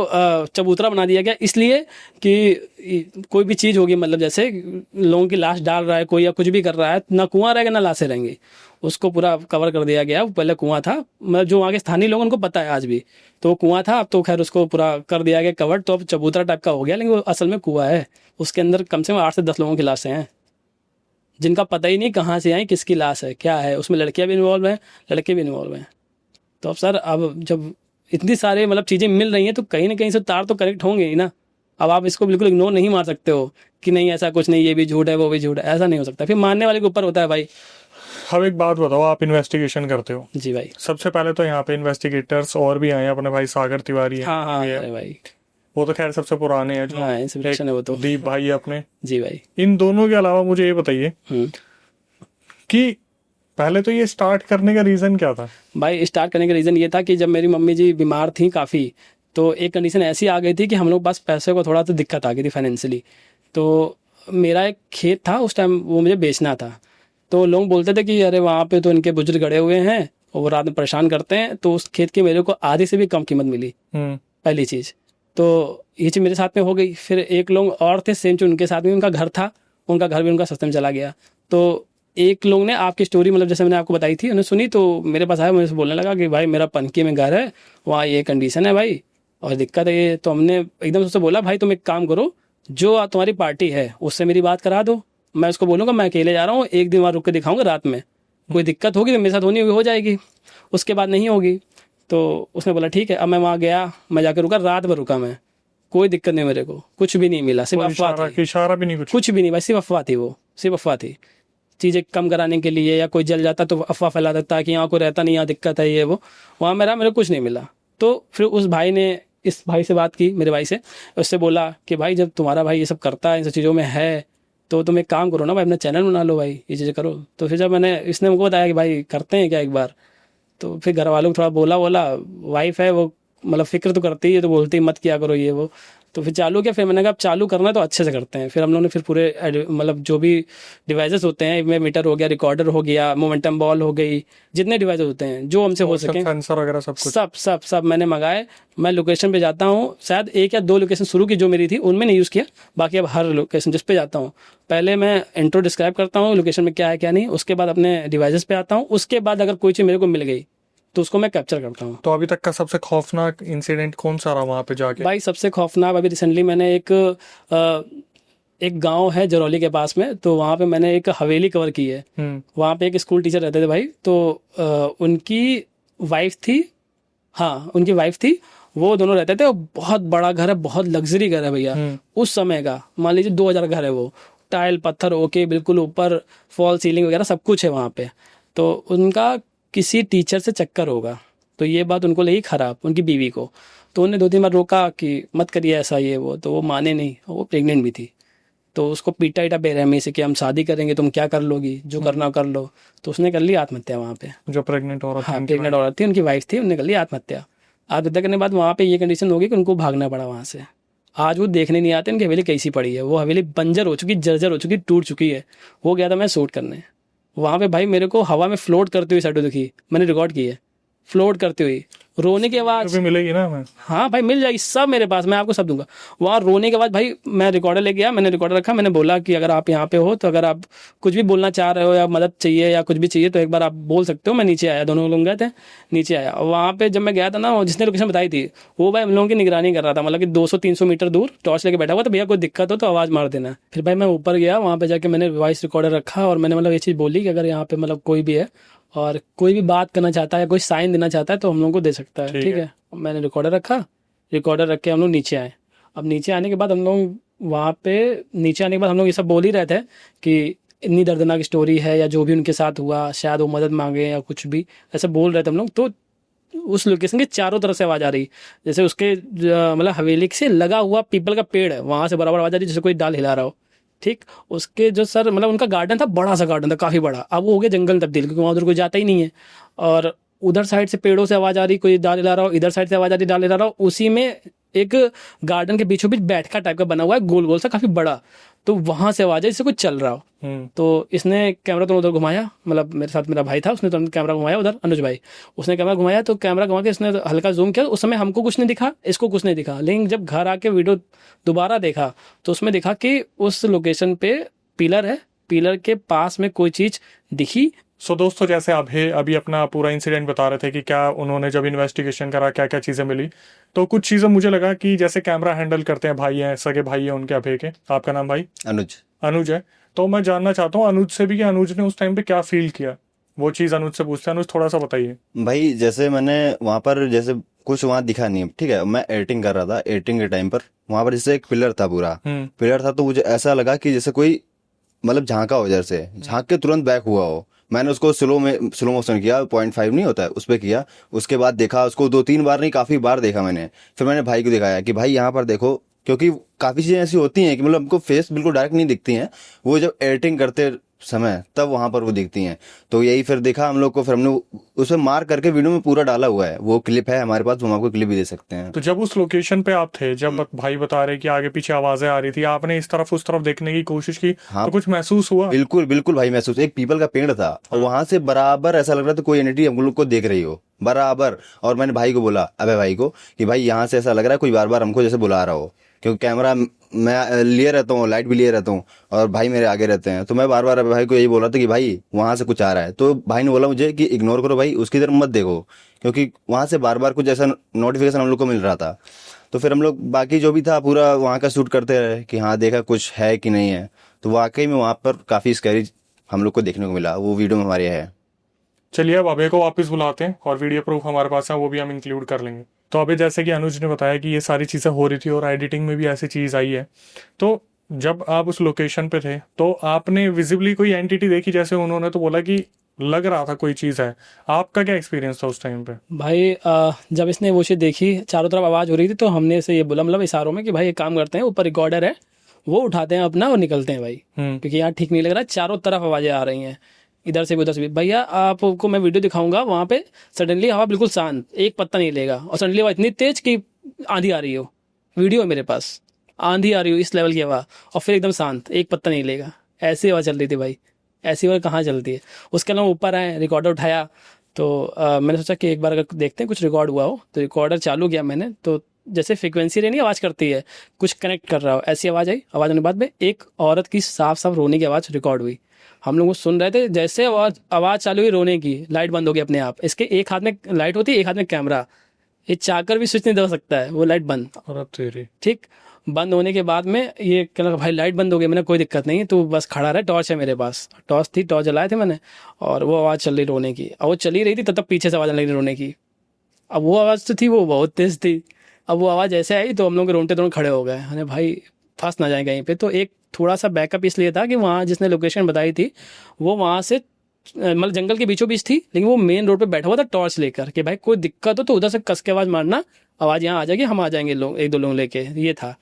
चबूतरा बना दिया गया इसलिए कि कोई भी चीज़ होगी, मतलब जैसे लोगों की लाश डाल रहा है कोई या कुछ भी कर रहा है, ना कुआं रहेगा ना लाशें रहेंगी। उसको पूरा कवर कर दिया गया। पहले कुआं था, मतलब जो वहाँ के स्थानीय लोग उनको पता है आज भी, तो कुआं था। अब तो खैर उसको पूरा कर दिया गया कवर, तो अब चबूतरा टाइप का हो गया, लेकिन वो असल में कुआं है। उसके अंदर कम से कम 8 से 10 लोगों की लाशें हैं, जिनका पता ही नहीं कहाँ से आई, किसकी लाश है, क्या है। उसमें लड़कियां भी इन्वॉल्व हैं, लड़के भी इन्वॉल्व हैं। तो अब सर, अब जब इतनी सारे मतलब चीज़ें मिल रही हैं तो कहीं ना कहीं से तार तो कनेक्ट होंगे ही ना। अब आप इसको बिल्कुल इग्नोर नहीं मार सकते हो कि नहीं ऐसा कुछ नहीं, ये भी झूठ है वो भी झूठ है, ऐसा नहीं हो सकता। फिर मानने वाले के ऊपर होता है भाई। अब एक बात बताओ, आप इन्वेस्टिगेशन करते हो, जी भाई। सबसे पहले तो यहाँ पे इन्वेस्टिगेटर्स और भी आए हैं, अपने भाई सागर तिवारी है, हाँ हाँ ये अरे भाई। वो तो खैर सबसे पुराने हैं जो हाँ इंस्पिरेशन है वो तो। दीप भाई है अपने। जी भाई। इन दोनों के अलावा मुझे ये बताइए कि पहले तो ये स्टार्ट करने का रीजन क्या था? भाई स्टार्ट करने का रीज़न ये था कि जब मेरी मम्मी जी बीमार थी काफ़ी, तो एक कंडीशन ऐसी आ गई थी कि हम लोग पास पैसे को थोड़ा तो दिक्कत आ गई थी फाइनेंशियली। तो मेरा एक खेत था उस टाइम, वो मुझे बेचना था। तो लोग बोलते थे कि अरे वहाँ पे तो इनके बुजुर्ग गड़े हुए हैं और वो रात में परेशान करते हैं, तो उस खेत की मेरे को आधे से भी कम कीमत मिली पहली चीज़। तो ये चीज़ मेरे साथ में हो गई। फिर एक लोग और थे सेम, जो उनके साथ में उनका घर था, उनका घर भी उनका सस्ते में चला गया। तो एक लोग ने आपकी स्टोरी मतलब जैसे मैंने आपको बताई थी, उन्हें सुनी तो मेरे पास आया, मुझे से बोलने लगा कि भाई मेरा पनकी में घर है, वहाँ ये कंडीशन है भाई और दिक्कत है ये। तो हमने एकदम से उससे बोला भाई तुम एक काम करो, जो तुम्हारी पार्टी है उससे मेरी बात करा दो, मैं उसको बोलूँगा मैं अकेले जा रहा हूँ, एक दिन वहाँ रुक के दिखाऊंगा, रात में कोई दिक्कत होगी तो मेरे साथ होनी होगी हो जाएगी, उसके बाद नहीं होगी। तो उसने बोला ठीक है। अब मैं वहाँ गया, मैं जाकर रुका, रात भर रुका मैं, कोई दिक्कत नहीं, मेरे को कुछ भी नहीं मिला, सिर्फ अफवाह थी। इशारा भी नहीं, कुछ भी नहीं भाई, सिर्फ अफवाह थी, वो सिर्फ अफवाह थी। चीज़ें कम कराने के लिए, या कोई जल जाता तो अफवाह फैला देता है कि यहाँ कोई रहता नहीं, यहाँ दिक्कत है ये वो। वहाँ मेरे कुछ नहीं मिला। तो फिर उस भाई ने इस भाई से बात की, मेरे भाई से, उससे बोला कि भाई जब तुम्हारा भाई ये सब करता है, इन सब चीज़ों में है, तो तुम एक काम करो ना भाई, अपना चैनल बना लो भाई, ये चीज़ें करो। तो फिर जब मैंने, इसने मुझको बताया कि भाई करते हैं क्या एक बार, तो फिर घर वालों को थोड़ा बोला, वाइफ है वो मतलब फिक्र तो करती है, तो बोलती है मत किया करो ये वो। तो फिर चालू किया। फिर मैंने कहा अब चालू करना है तो अच्छे से करते हैं। फिर हम लोगों ने फिर पूरे मतलब जो भी डिवाइसेस होते हैं, इनमें मीटर हो गया, रिकॉर्डर हो गया, मोमेंटम बॉल हो गई, जितने डिवाइस होते हैं जो हमसे हो सके, सेंसर वगैरह सब कुछ, सब मैंने मंगाए। मैं लोकेशन पे जाता हूँ, शायद 1 या 2 लोकेशन शुरू की जो मेरी थी उनमें नहीं यूज़ किया, बाकी अब हर लोकेशन जिस पे जाता हूँ, पहले मैं इंट्रो डिस्क्राइब करता हूँ लोकेशन में क्या है क्या नहीं, उसके बाद अपने डिवाइसेस पे आता हूँ, उसके बाद अगर कोई चीज़ मेरे को मिल गई तो उसको मैं कैप्चर करता हूँ। तो अभी तक का सबसे खौफनाक इंसिडेंट कौन सा रहा वहां पे जाके? भाई सबसे खौफनाक अभी रिसेंटली मैंने एक गांव है जरौली के पास में, तो वहाँ पे मैंने एक हवेली कवर की है। वहाँ पे एक स्कूल टीचर रहते थे भाई, तो उनकी वाइफ थी, हाँ उनकी वाइफ थी, वो दोनों रहते थे। बहुत बड़ा घर है, बहुत लग्जरी घर है भैया उस समय का, मान लीजिए 2000 घर है वो, टाइल पत्थर ओके, बिल्कुल ऊपर फॉल सीलिंग वगैरह सब कुछ है वहाँ पे। तो उनका किसी टीचर से चक्कर होगा, तो ये बात उनको लगी खराब, उनकी बीवी को। तो उन्हें 2-3 बार रोका कि मत करिए ऐसा ये वो, तो वो माने नहीं, वो प्रेग्नेंट भी थी। तो उसको पीटा इटा बेरहमी से कि हम शादी करेंगे, तुम क्या कर लोगी, जो करना कर लो। तो उसने कर ली आत्महत्या वहाँ पे, जो प्रेग्नेंट औरत, हाँ प्रेग्नेंट औरत थी, उनकी वाइफ थी, उन्होंने कर ली आत्महत्या। आत्महत्या करने के बाद वहाँ पे ये कंडीशन होगी कि उनको भागना पड़ा वहाँ से। आज वो देखने नहीं आते उनकी हवेली कैसी पड़ी है, वो हवेली बंजर हो चुकी, जर्जर हो चुकी, टूट चुकी है। वो गया था मैं शूट करने वहाँ पे भाई, मेरे को हवा में फ्लोट करती हुई शैडो दिखी, मैंने रिकॉर्ड की है, फ्लोट करती हुई, रोने की आवाज भी मिलेगी ना हमें? हाँ भाई मिल जाएगी, सब मेरे पास, मैं आपको सब दूंगा। वहाँ रोने के बाद भाई मैं रिकॉर्डर लेके गया, मैंने रिकॉर्डर रखा, मैंने बोला कि अगर आप यहाँ पे हो तो अगर आप कुछ भी बोलना चाह रहे हो या मदद चाहिए या कुछ भी चाहिए तो एक बार आप बोल सकते हो। मैं नीचे आया, दोनों लोग गए थे, नीचे आया। वहाँ पे जब मैं गया था ना, जिसने लोकेशन बताई थी वो भाई हम लोगों की निगरानी कर रहा था, मतलब कि 200-300 मीटर दूर टॉर्च लेके बैठा हुआ, तो भैया कोई दिक्कत हो तो आवाज़ मार देना। फिर भाई मैं ऊपर गया, वहाँ पे जाके मैंने वॉइस रिकॉर्डर रखा और मैंने मतलब ये चीज़ बोली कि अगर यहाँ पे मतलब कोई भी है और कोई भी बात करना चाहता है, कोई साइन देना चाहता है तो हम लोग को दे सकता है, ठीक है। मैंने रिकॉर्डर रखा, रिकॉर्डर रख के हम लोग नीचे आए। अब नीचे आने के बाद हम लोग वहाँ पे नीचे आने के बाद हम लोग ये सब बोल ही रहे थे कि इतनी दर्दनाक स्टोरी है या जो भी उनके साथ हुआ, शायद वो मदद मांगे या कुछ भी ऐसे बोल रहे थे हम लोग। तो उस लोकेशन के चारों तरफ से आवाज़ आ रही, जैसे उसके मतलब हवेली से लगा हुआ पीपल का पेड़ है, वहाँ से बराबर आवाज़ आ रही जैसे कोई डाल हिला रहा हो, ठीक। उसके जो सर मतलब उनका गार्डन था, बड़ा सा गार्डन था, काफ़ी बड़ा। अब वो हो गया जंगल तब्दील, क्योंकि वहाँ उधर कोई जाता ही नहीं है। और उधर साइड से पेड़ों से आवाज़ आ रही, कोई डाल हिला रहा हो, इधर साइड से आवाज़ आ रही डाल हिला रहा हो। उसी में एक गार्डन के बीचों बीच बैठका टाइप का बना हुआ है, गोल गोल सा, काफ़ी बड़ा। तो वहाँ से आवाज़ है जैसे कुछ चल रहा हो। तो इसने कैमरा तो उधर घुमाया, मतलब मेरे साथ मेरा भाई था, उसने तो कैमरा घुमाया उधर, अनुज भाई, उसने कैमरा घुमाया। तो कैमरा घुमा के इसने हल्का जूम किया, उस समय हमको कुछ नहीं दिखा, इसको कुछ नहीं दिखा। लेकिन जब घर आके वीडियो दोबारा देखा तो उसमें दिखा कि उस लोकेशन पे पिलर है, पिलर के पास में कोई चीज़ दिखी। सो दोस्तों, जैसे अभी अपना पूरा इंसिडेंट बता रहे थे कि क्या उन्होंने जब इन्वेस्टिगेशन करा क्या क्या चीज़ें मिली, तो कुछ चीज़ें मुझे लगा कि जैसे कैमरा हैंडल करते हैं भाई हैं, सगे भाई हैं उनके अभय के। आपका नाम भाई? अनुज है। तो मैं जानना चाहता हूँ अनुज से भी कि अनुज ने उस टाइम पे क्या फील किया, वो चीज़ अनुज से पूछते हैं। अनुज थोड़ा सा बताइए भाई। जैसे मैंने वहाँ पर जैसे कुछ वहां दिखा नहीं, ठीक है। मैं एडिटिंग कर रहा था, एडिटिंग के टाइम पर वहां पर जैसे एक पिलर था, पूरा पिलर था, तो मुझे ऐसा लगा कि जैसे कोई मतलब झांका हो, जैसे झांक के तुरंत बैक हुआ हो। मैंने उसको स्लो मोशन किया, 0.5 नहीं होता है उस पर किया। उसके बाद देखा उसको 2-3 बार नहीं, काफी बार देखा मैंने। फिर मैंने भाई को दिखाया कि भाई यहाँ पर देखो, क्योंकि काफी चीजें ऐसी होती हैं कि मतलब हमको फेस बिल्कुल डायरेक्ट नहीं दिखती हैं, वो जब एडिटिंग करते समय तब वहां पर वो दिखती हैं। तो यही फिर देखा हम लोग को, फिर हमने उसे मार करके वीडियो में पूरा डाला हुआ है, वो क्लिप है हमारे पास, हम आपको क्लिप भी दे सकते हैं। तो जब उस लोकेशन पे आप थे, जब भाई बता रहे कि आगे पीछे आवाजें आ रही थी, आपने इस तरफ उस तरफ देखने की कोशिश की, हाँ, तो कुछ महसूस हुआ? बिल्कुल बिल्कुल भाई महसूस। एक पीपल का पेड़ था और वहां से बराबर ऐसा लग रहा था कोई एंटिटी हम लोग को देख रही हो बराबर। और मैंने भाई को बोला, अबे भाई को, कि भाई यहाँ से ऐसा लग रहा है कोई बार बार हमको जैसे बुला रहा हो, क्योंकि कैमरा मैं लिए रहता हूँ, लाइट भी लिए रहता हूँ, और भाई मेरे आगे रहते हैं। तो मैं बार बार अबे भाई को यही बोला था कि भाई वहां से कुछ आ रहा है। तो भाई ने बोला मुझे कि इग्नोर करो भाई, उसकी तरफ मत देखो, क्योंकि वहां से बार बार कुछ ऐसा नोटिफिकेशन हम लोग को मिल रहा था। तो फिर हम लोग बाकी जो भी था पूरा वहाँ का शूट करते रहे कि हाँ देखा कुछ है कि नहीं है। तो वाकई में वहाँ पर काफी स्कैरी हम लोग को देखने को मिला, वो वीडियो में हमारे है। चलिए अब अभय को वापस बुलाते हैं, और वीडियो प्रूफ हमारे पास है, वो भी हम इंक्लूड कर लेंगे। तो अभी जैसे कि अनुज ने बताया कि ये सारी चीज़ें हो रही थी और एडिटिंग में भी ऐसी चीज़ आई है, तो जब आप उस लोकेशन पे थे तो आपने विजिबली कोई एंटिटी देखी? जैसे उन्होंने तो बोला कि लग रहा था कोई चीज़ है, आपका क्या एक्सपीरियंस था उस टाइम पे? भाई जब इसने वो चीज़ देखी, चारों तरफ आवाज़ हो रही थी, तो हमने इसे ये बोला, मतलब इशारों में, कि भाई एक काम करते हैं, ऊपर रिकॉर्डर है, वो उठाते हैं अपना और निकलते हैं भाई, क्योंकि यहाँ ठीक नहीं लग रहा है, चारों तरफ आवाज़ें आ रही हैं, इधर से भी उधर से भी। भैया आपको मैं वीडियो दिखाऊंगा, वहाँ पे सडनली हवा बिल्कुल शांत, एक पत्ता नहीं लेगा, और सडनली हवा इतनी तेज कि आंधी आ रही हो, वीडियो है मेरे पास, आंधी आ रही हो इस लेवल की हवा, और फिर एकदम शांत, एक पत्ता नहीं लेगा, ऐसी हवा चल रही थी भाई, ऐसी हवा कहाँ चलती है। उसके अलावा ऊपर आए, रिकॉर्डर उठाया, तो मैंने सोचा कि एक बार अगर देखते हैं कुछ रिकॉर्ड हुआ हो, तो रिकॉर्डर चालू किया मैंने, तो जैसे फ्रिक्वेंसी रहनी आवाज़ करती है, कुछ कनेक्ट कर रहा हो, ऐसी आवाज़ आई। आवाज़ आने के बाद में एक औरत की साफ साफ रोने की आवाज़ रिकॉर्ड हुई। हम लोग वो सुन रहे थे, जैसे आवाज़ चालू हुई रोने की, लाइट बंद हो गई अपने आप। इसके एक हाथ में लाइट होती है, एक हाथ में कैमरा, ये चाहकर भी स्विच नहीं दबा सकता है, वो लाइट बंद। और तेरी ठीक, बंद होने के बाद में ये कहने लगा भाई लाइट बंद हो गई। मैंने कोई दिक्कत नहीं, तो बस खड़ा रहा, टॉर्च है मेरे पास, टॉर्च थी, टॉर्च जलाए थे मैंने, और वो आवाज़ चल रही रोने की, और वो चली रही थी, तब तक पीछे से आवाज़ आने लगी रोने की। अब वो आवाज़ तो थी, वो बहुत तेज़ थी। अब वो आवाज़ ऐसे आई तो हम लोग रोते रोते खड़े हो गए, अरे भाई फंस ना जाए कहीं पे। तो एक थोड़ा सा बैकअप इसलिए था कि वहाँ जिसने लोकेशन बताई थी, वो वहाँ से मतलब जंगल के बीचों बीच थी, लेकिन वो मेन रोड पे बैठा हुआ था टॉर्च लेकर, कि भाई कोई दिक्कत हो तो उधर से कस के आवाज़ मारना, आवाज़ यहाँ आ जाएगी, हम आ जाएंगे लोग, एक दो लोग लेके, ये था।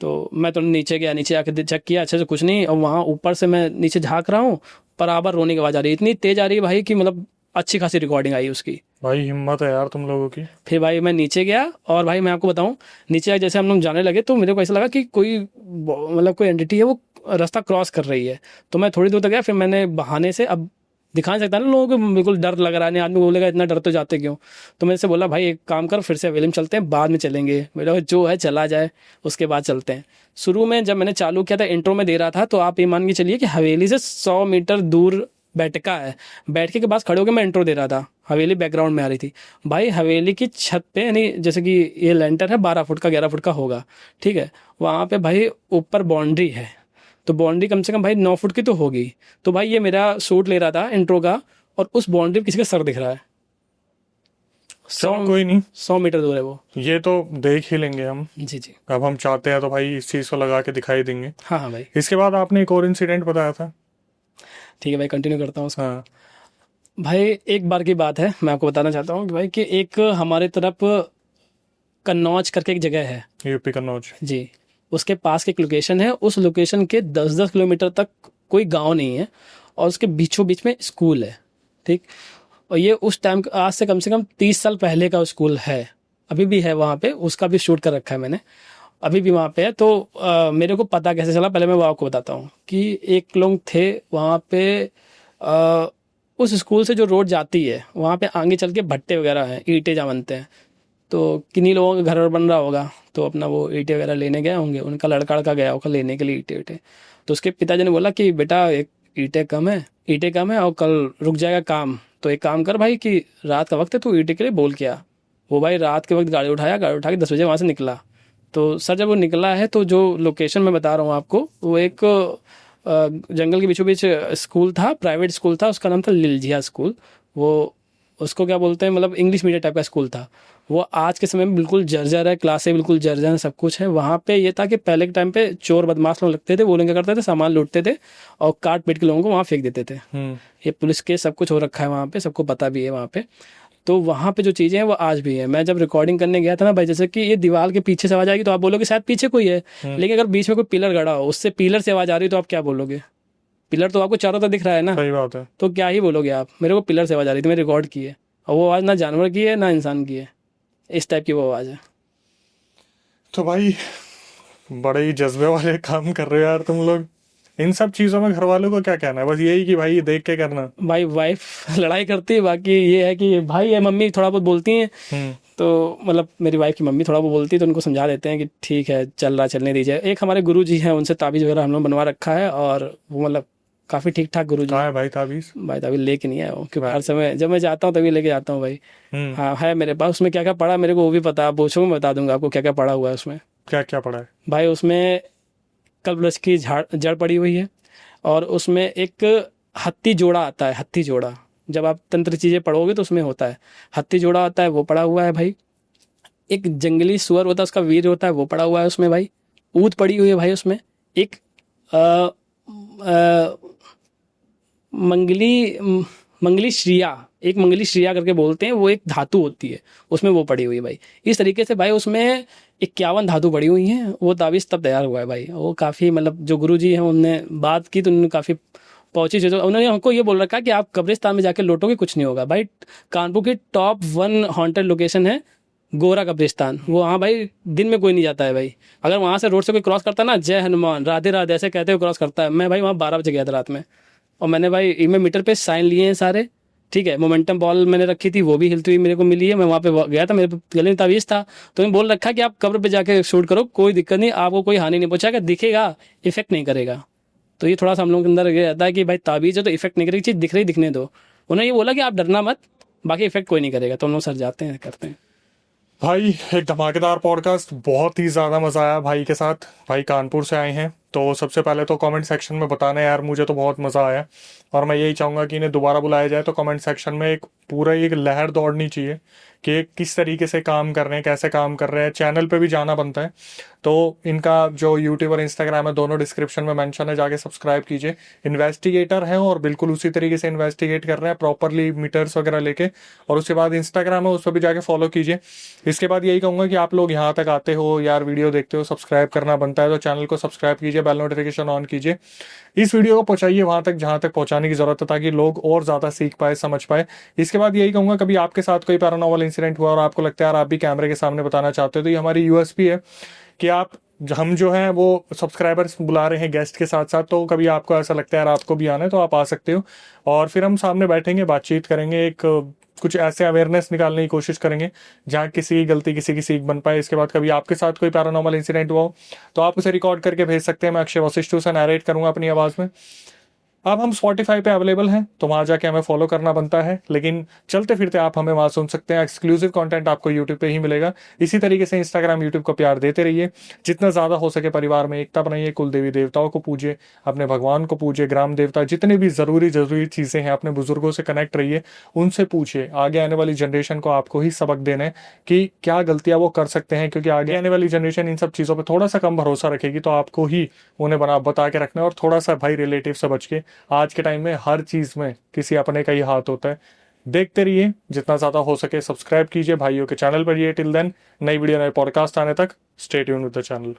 तो मैं तो नीचे गया, नीचे आके चेक किया, अच्छे से कुछ नहीं, और वहाँ ऊपर से मैं नीचे झाँक रहा हूँ, बराबर रोने की आवाज़ आ रही है, इतनी तेज़ आ रही है भाई कि मतलब अच्छी खासी रिकॉर्डिंग आई उसकी। भाई हिम्मत है यार तुम लोगों की। फिर भाई मैं नीचे गया, और भाई मैं आपको बताऊं, नीचे जैसे हम लोग जाने लगे तो मेरे को ऐसा लगा कि कोई मतलब कोई एंटिटी है, वो रास्ता क्रॉस कर रही है। तो मैं थोड़ी दूर तक गया, फिर मैंने बहाने से, अब दिखा नहीं सकता ना लोगों को, बिल्कुल डर लग रहा है, आदमी बोलेगा इतना डर तो जाते क्यों। तो मैंने से बोला भाई एक काम कर, फिर से हवेली में चलते हैं, बाद में चलेंगे, मेरा जो है चला जाए, उसके बाद चलते हैं। शुरू में जब मैंने चालू किया था, इंट्रो में दे रहा था, तो आप ये मान के चलिए कि हवेली से 100 मीटर दूर बैठका है, बैठके के पास खड़े होकर मैं इंट्रो दे रहा था, हवेली बैकग्राउंड में आ रही थी। भाई हवेली की छत पे, यानी जैसे कि ये लेंटर है 12 फुट का, 11 फुट का होगा, ठीक है, वहाँ पे भाई ऊपर बाउंड्री है, तो बाउंड्री कम से कम भाई 9 फुट की तो होगी। तो भाई ये मेरा शूट ले रहा था इंट्रो का, और उस बाउंड्री पे किसी का सर दिख रहा है, चलो कोई नहीं, 100 मीटर दूर है वो। ये तो देख ही लेंगे हम। जी जी, अब हम चाहते हैं तो भाई इस चीज़ को लगा के दिखाई देंगे। हाँ हाँ भाई, इसके बाद आपने एक और इंसिडेंट बताया था। ठीक है भाई, कंटिन्यू करता हूँ उसको। हाँ। भाई एक बार की बात है, मैं आपको बताना चाहता हूँ कि भाई कि एक हमारे तरफ कन्नौज करके एक जगह है, यूपी कन्नौज। जी, उसके पास की एक लोकेशन है, उस लोकेशन के 10-10 किलोमीटर तक कोई गांव नहीं है, और उसके बीचों बीच में स्कूल है, ठीक। और ये उस टाइम, आज से कम 30 साल पहले का स्कूल है, अभी भी है वहाँ पे, उसका भी शूट कर रखा है मैंने, अभी भी वहाँ पे है। तो मेरे को पता कैसे चला, पहले मैं वो आपको बताता हूँ कि एक लोग थे वहाँ पे, उस स्कूल से जो रोड जाती है वहाँ पे आगे चल के भट्टे वगैरह हैं, ईंटें जहाँ बनते हैं, तो किन्हीं लोगों का घर बन रहा होगा, तो अपना वो ईंटें वगैरह लेने गए होंगे, उनका लड़का गया होगा लेने के लिए ईंटें। तो उसके पिताजी ने बोला कि बेटा एक ईंटें कम है और कल रुक जाएगा काम, तो एक काम कर भाई कि रात का वक्त है, तू ईंटें के लिए बोल के आ। वो भाई रात के वक्त गाड़ी उठा के 10 बजे वहाँ से निकला। तो सर जब वो निकला है, तो जो लोकेशन मैं बता रहा हूँ आपको, वो एक जंगल के बीचों बीच स्कूल था, प्राइवेट स्कूल था, उसका नाम था लिलजिया स्कूल। वो उसको क्या बोलते हैं, मतलब इंग्लिश मीडियम टाइप का स्कूल था वो। आज के समय में बिल्कुल जर्जर है, क्लासें बिल्कुल जर्जर है, सब कुछ है। वहाँ पे ये था कि पहले के टाइम पे चोर बदमाश लोग लगते थे, वो लोग क्या करते थे, सामान लूटते थे और काट पीट के लोगों को वहाँ फेंक देते थे। ये पुलिस के सब कुछ हो रखा है वहाँ पे, सबको पता भी है वहाँ पे। तो वहाँ पे जो चीज़ें हैं वो आज भी है। मैं जब रिकॉर्डिंग करने गया था ना भाई, जैसे कि ये दीवार के पीछे से आवाज़ आएगी तो आप बोलोगे शायद पीछे कोई है, लेकिन अगर बीच में कोई पिलर गड़ा हो, उससे पिलर से आवाज़ आ रही है तो आप क्या बोलोगे? पिलर तो आपको चारों तरफ दिख रहा है ना, सही बात है। तो क्या ही बोलोगे आप? मेरे को पिलर से आवाज़ आ रही थी, मैंने रिकॉर्ड की है, और वो आवाज़ ना जानवर की है ना इंसान की है, इस टाइप की वो आवाज़ है। तो भाई बड़े ही जज्बे वाले काम कर रहे हो यार तुम लोग। इन सब चीजों में घर वालों को क्या कहना है? बस यही कि भाई देख के करना। भाई वाइफ लड़ाई करती है, बाकी ये है कि भाई है, मम्मी थोड़ा बहुत बोलती हैं, तो मतलब मेरी वाइफ की मम्मी थोड़ा बहुत बोलती है तो उनको समझा देते हैं कि ठीक है चल रहा, चलने दीजिए। एक हमारे गुरुजी हैं, उनसे ताबीज़ वगैरह हम लोग बनवा रखा है, और वो मतलब काफ़ी ठीक ठाक गुरुजी। कहाँ है भाई ताबीज? भाई ताबीज़ लेके नहीं आया हूँ, क्योंकि हर समय जब मैं जाता हूँ तभी लेके जाता हूँ भाई। हाँ है मेरे पास, उसमें क्या क्या पड़ा मेरे को वो भी पता, आप पूछो मैं बता दूंगा आपको क्या क्या पड़ा हुआ है उसमें। क्या क्या पड़ा है? भाई उसमें कल्पवृक्ष की जड़ पड़ी हुई है, और उसमें एक हत्ती जोड़ा आता है, हत्ती जोड़ा जब आप तंत्र चीज़ें पढ़ोगे तो उसमें होता है, हत्ती जोड़ा आता है वो पड़ा हुआ है भाई। एक जंगली सुअर होता है, उसका वीर होता है, वो पड़ा हुआ है उसमें भाई। ऊँट पड़ी हुई है भाई उसमें। एक अ, अ, मंगली मंगली श्रिया, एक मंगली श्रिया करके बोलते हैं, वो एक धातु होती है उसमें, वो पड़ी हुई है भाई। इस तरीके से भाई उसमें 51 धातु पड़ी हुई हैं। वो ताबीज़ तब तैयार हुआ है भाई। वो काफ़ी मतलब जो गुरुजी हैं उनने बात की तो उन्होंने काफ़ी पहुंची चीज़ों, उन्होंने हमको ये बोल रखा है कि आप कब्रिस्तान में जाके लौटोगे कुछ नहीं होगा भाई। कानपुर की टॉप 1 हॉन्टेड लोकेशन है गोरा कब्रिस्तान। वो वहाँ भाई दिन में कोई नहीं जाता है भाई। अगर वहाँ से रोड से कोई क्रॉस करता है ना, जय हनुमान राधे राधे ऐसे कहते हुए क्रॉस करता है। मैं भाई वहाँ 12 बजे गया था रात में, और मैंने भाई इमें मीटर पे साइन लिए हैं सारे, ठीक है। मोमेंटम बॉल मैंने रखी थी, वो भी हिलती हुई मेरे को मिली है। मैं वहाँ पे गया था, मेरे गले में ताबीज़ था, तो उन्होंने बोल रखा है कि आप कब्र पे जाके शूट करो, कोई दिक्कत नहीं, आपको कोई हानि नहीं पहुंचाएगा, दिखेगा इफेक्ट नहीं करेगा। तो ये थोड़ा सा हम लोगों के अंदर ये रहता है कि भाई ताबीज़ है तो इफेक्ट नहीं करेगी, चीज़ दिख रही दिखने दो। उन्होंने ये बोला कि आप डरना मत, बाकी इफेक्ट कोई नहीं करेगा। तो हम लोग सर जाते हैं, करते हैं। भाई एक धमाकेदार पॉडकास्ट, बहुत ही ज़्यादा मज़ा आया भाई के साथ। भाई कानपुर से आए हैं, तो सबसे पहले तो कमेंट सेक्शन में बताना यार, मुझे तो बहुत मज़ा आया, और मैं यही चाहूँगा कि इन्हें दोबारा बुलाया जाए। तो कमेंट सेक्शन में एक पूरा एक लहर दौड़नी चाहिए कि किस तरीके से काम कर रहे हैं, कैसे काम कर रहे हैं। चैनल पे भी जाना बनता है, तो इनका जो यूट्यूब और इंस्टाग्राम है दोनों डिस्क्रिप्शन में मेंशन है, जाके सब्सक्राइब कीजिए। इन्वेस्टिगेटर हैं और बिल्कुल उसी तरीके से इन्वेस्टिगेट कर रहे हैं प्रॉपरली, मीटर्स वगैरह लेके। और उसके बाद इंस्टाग्राम है, उस पर भी जाके फॉलो कीजिए। इसके बाद यही कहूँगा कि आप लोग यहाँ तक आते हो यार, वीडियो देखते हो, सब्सक्राइब करना बनता है, तो चैनल को सब्सक्राइब कीजिए, बेल नोटिफिकेशन ऑन कीजिए। इस वीडियो को पहुंचाइए वहां तक जहां तक पहुंचाने की जरूरत है, ताकि लोग और ज्यादा सीख पाए, समझ पाए। इसके बाद यही कहूंगा, कभी आपके साथ कोई पैरानॉर्मल इंसिडेंट हुआ और आपको लगता है यार आप भी कैमरे के सामने बताना चाहते हो, तो ये हमारी यूएसपी है कि हम जो हैं वो सब्सक्राइबर्स बुला रहे हैं गेस्ट के साथ साथ। तो कभी आपको ऐसा लगता है यार आपको भी आना है, तो आप आ सकते हो, और फिर हम सामने बैठेंगे, बातचीत करेंगे, एक कुछ ऐसे अवेयरनेस निकालने की कोशिश करेंगे जहाँ किसी की गलती किसी की सीख बन पाए। इसके बाद कभी आपके साथ कोई पैरानॉर्मल इंसिडेंट हुआ हो तो आप उसे रिकॉर्ड करके भेज सकते हैं, मैं अक्षय वशिष्ठ से नरेट करूंगा अपनी आवाज़ में। अब हम Spotify पे अवेलेबल हैं, तो वहाँ जाके हमें फॉलो करना बनता है, लेकिन चलते फिरते आप हमें वहाँ सुन सकते हैं। एक्सक्लूसिव कंटेंट आपको यूट्यूब पे ही मिलेगा। इसी तरीके से इंस्टाग्राम यूट्यूब को प्यार देते रहिए, जितना ज़्यादा हो सके परिवार में एकता बनाइए, कुल देवी देवताओं को पूजिए, अपने भगवान को पूजिए, ग्राम देवता, जितनी भी ज़रूरी चीज़ें हैं, अपने बुजुर्गों से कनेक्ट रहिए, उनसे पूछिए। आगे आने वाली जनरेशन को आपको ही सबक देना है कि क्या गलतियाँ वो कर सकते हैं, क्योंकि आगे आने वाली जनरेशन इन सब चीज़ों पर थोड़ा सा कम भरोसा रखेगी, तो आपको ही उन्हें बता के रखना है। और थोड़ा सा भाई रिलेटिव से बच के, आज के टाइम में हर चीज में किसी अपने का ही हाथ होता है। देखते रहिए, जितना ज्यादा हो सके सब्सक्राइब कीजिए, भाइयों के चैनल पर। ये टिल देन, नई वीडियो नए पॉडकास्ट आने तक stay tuned with the channel.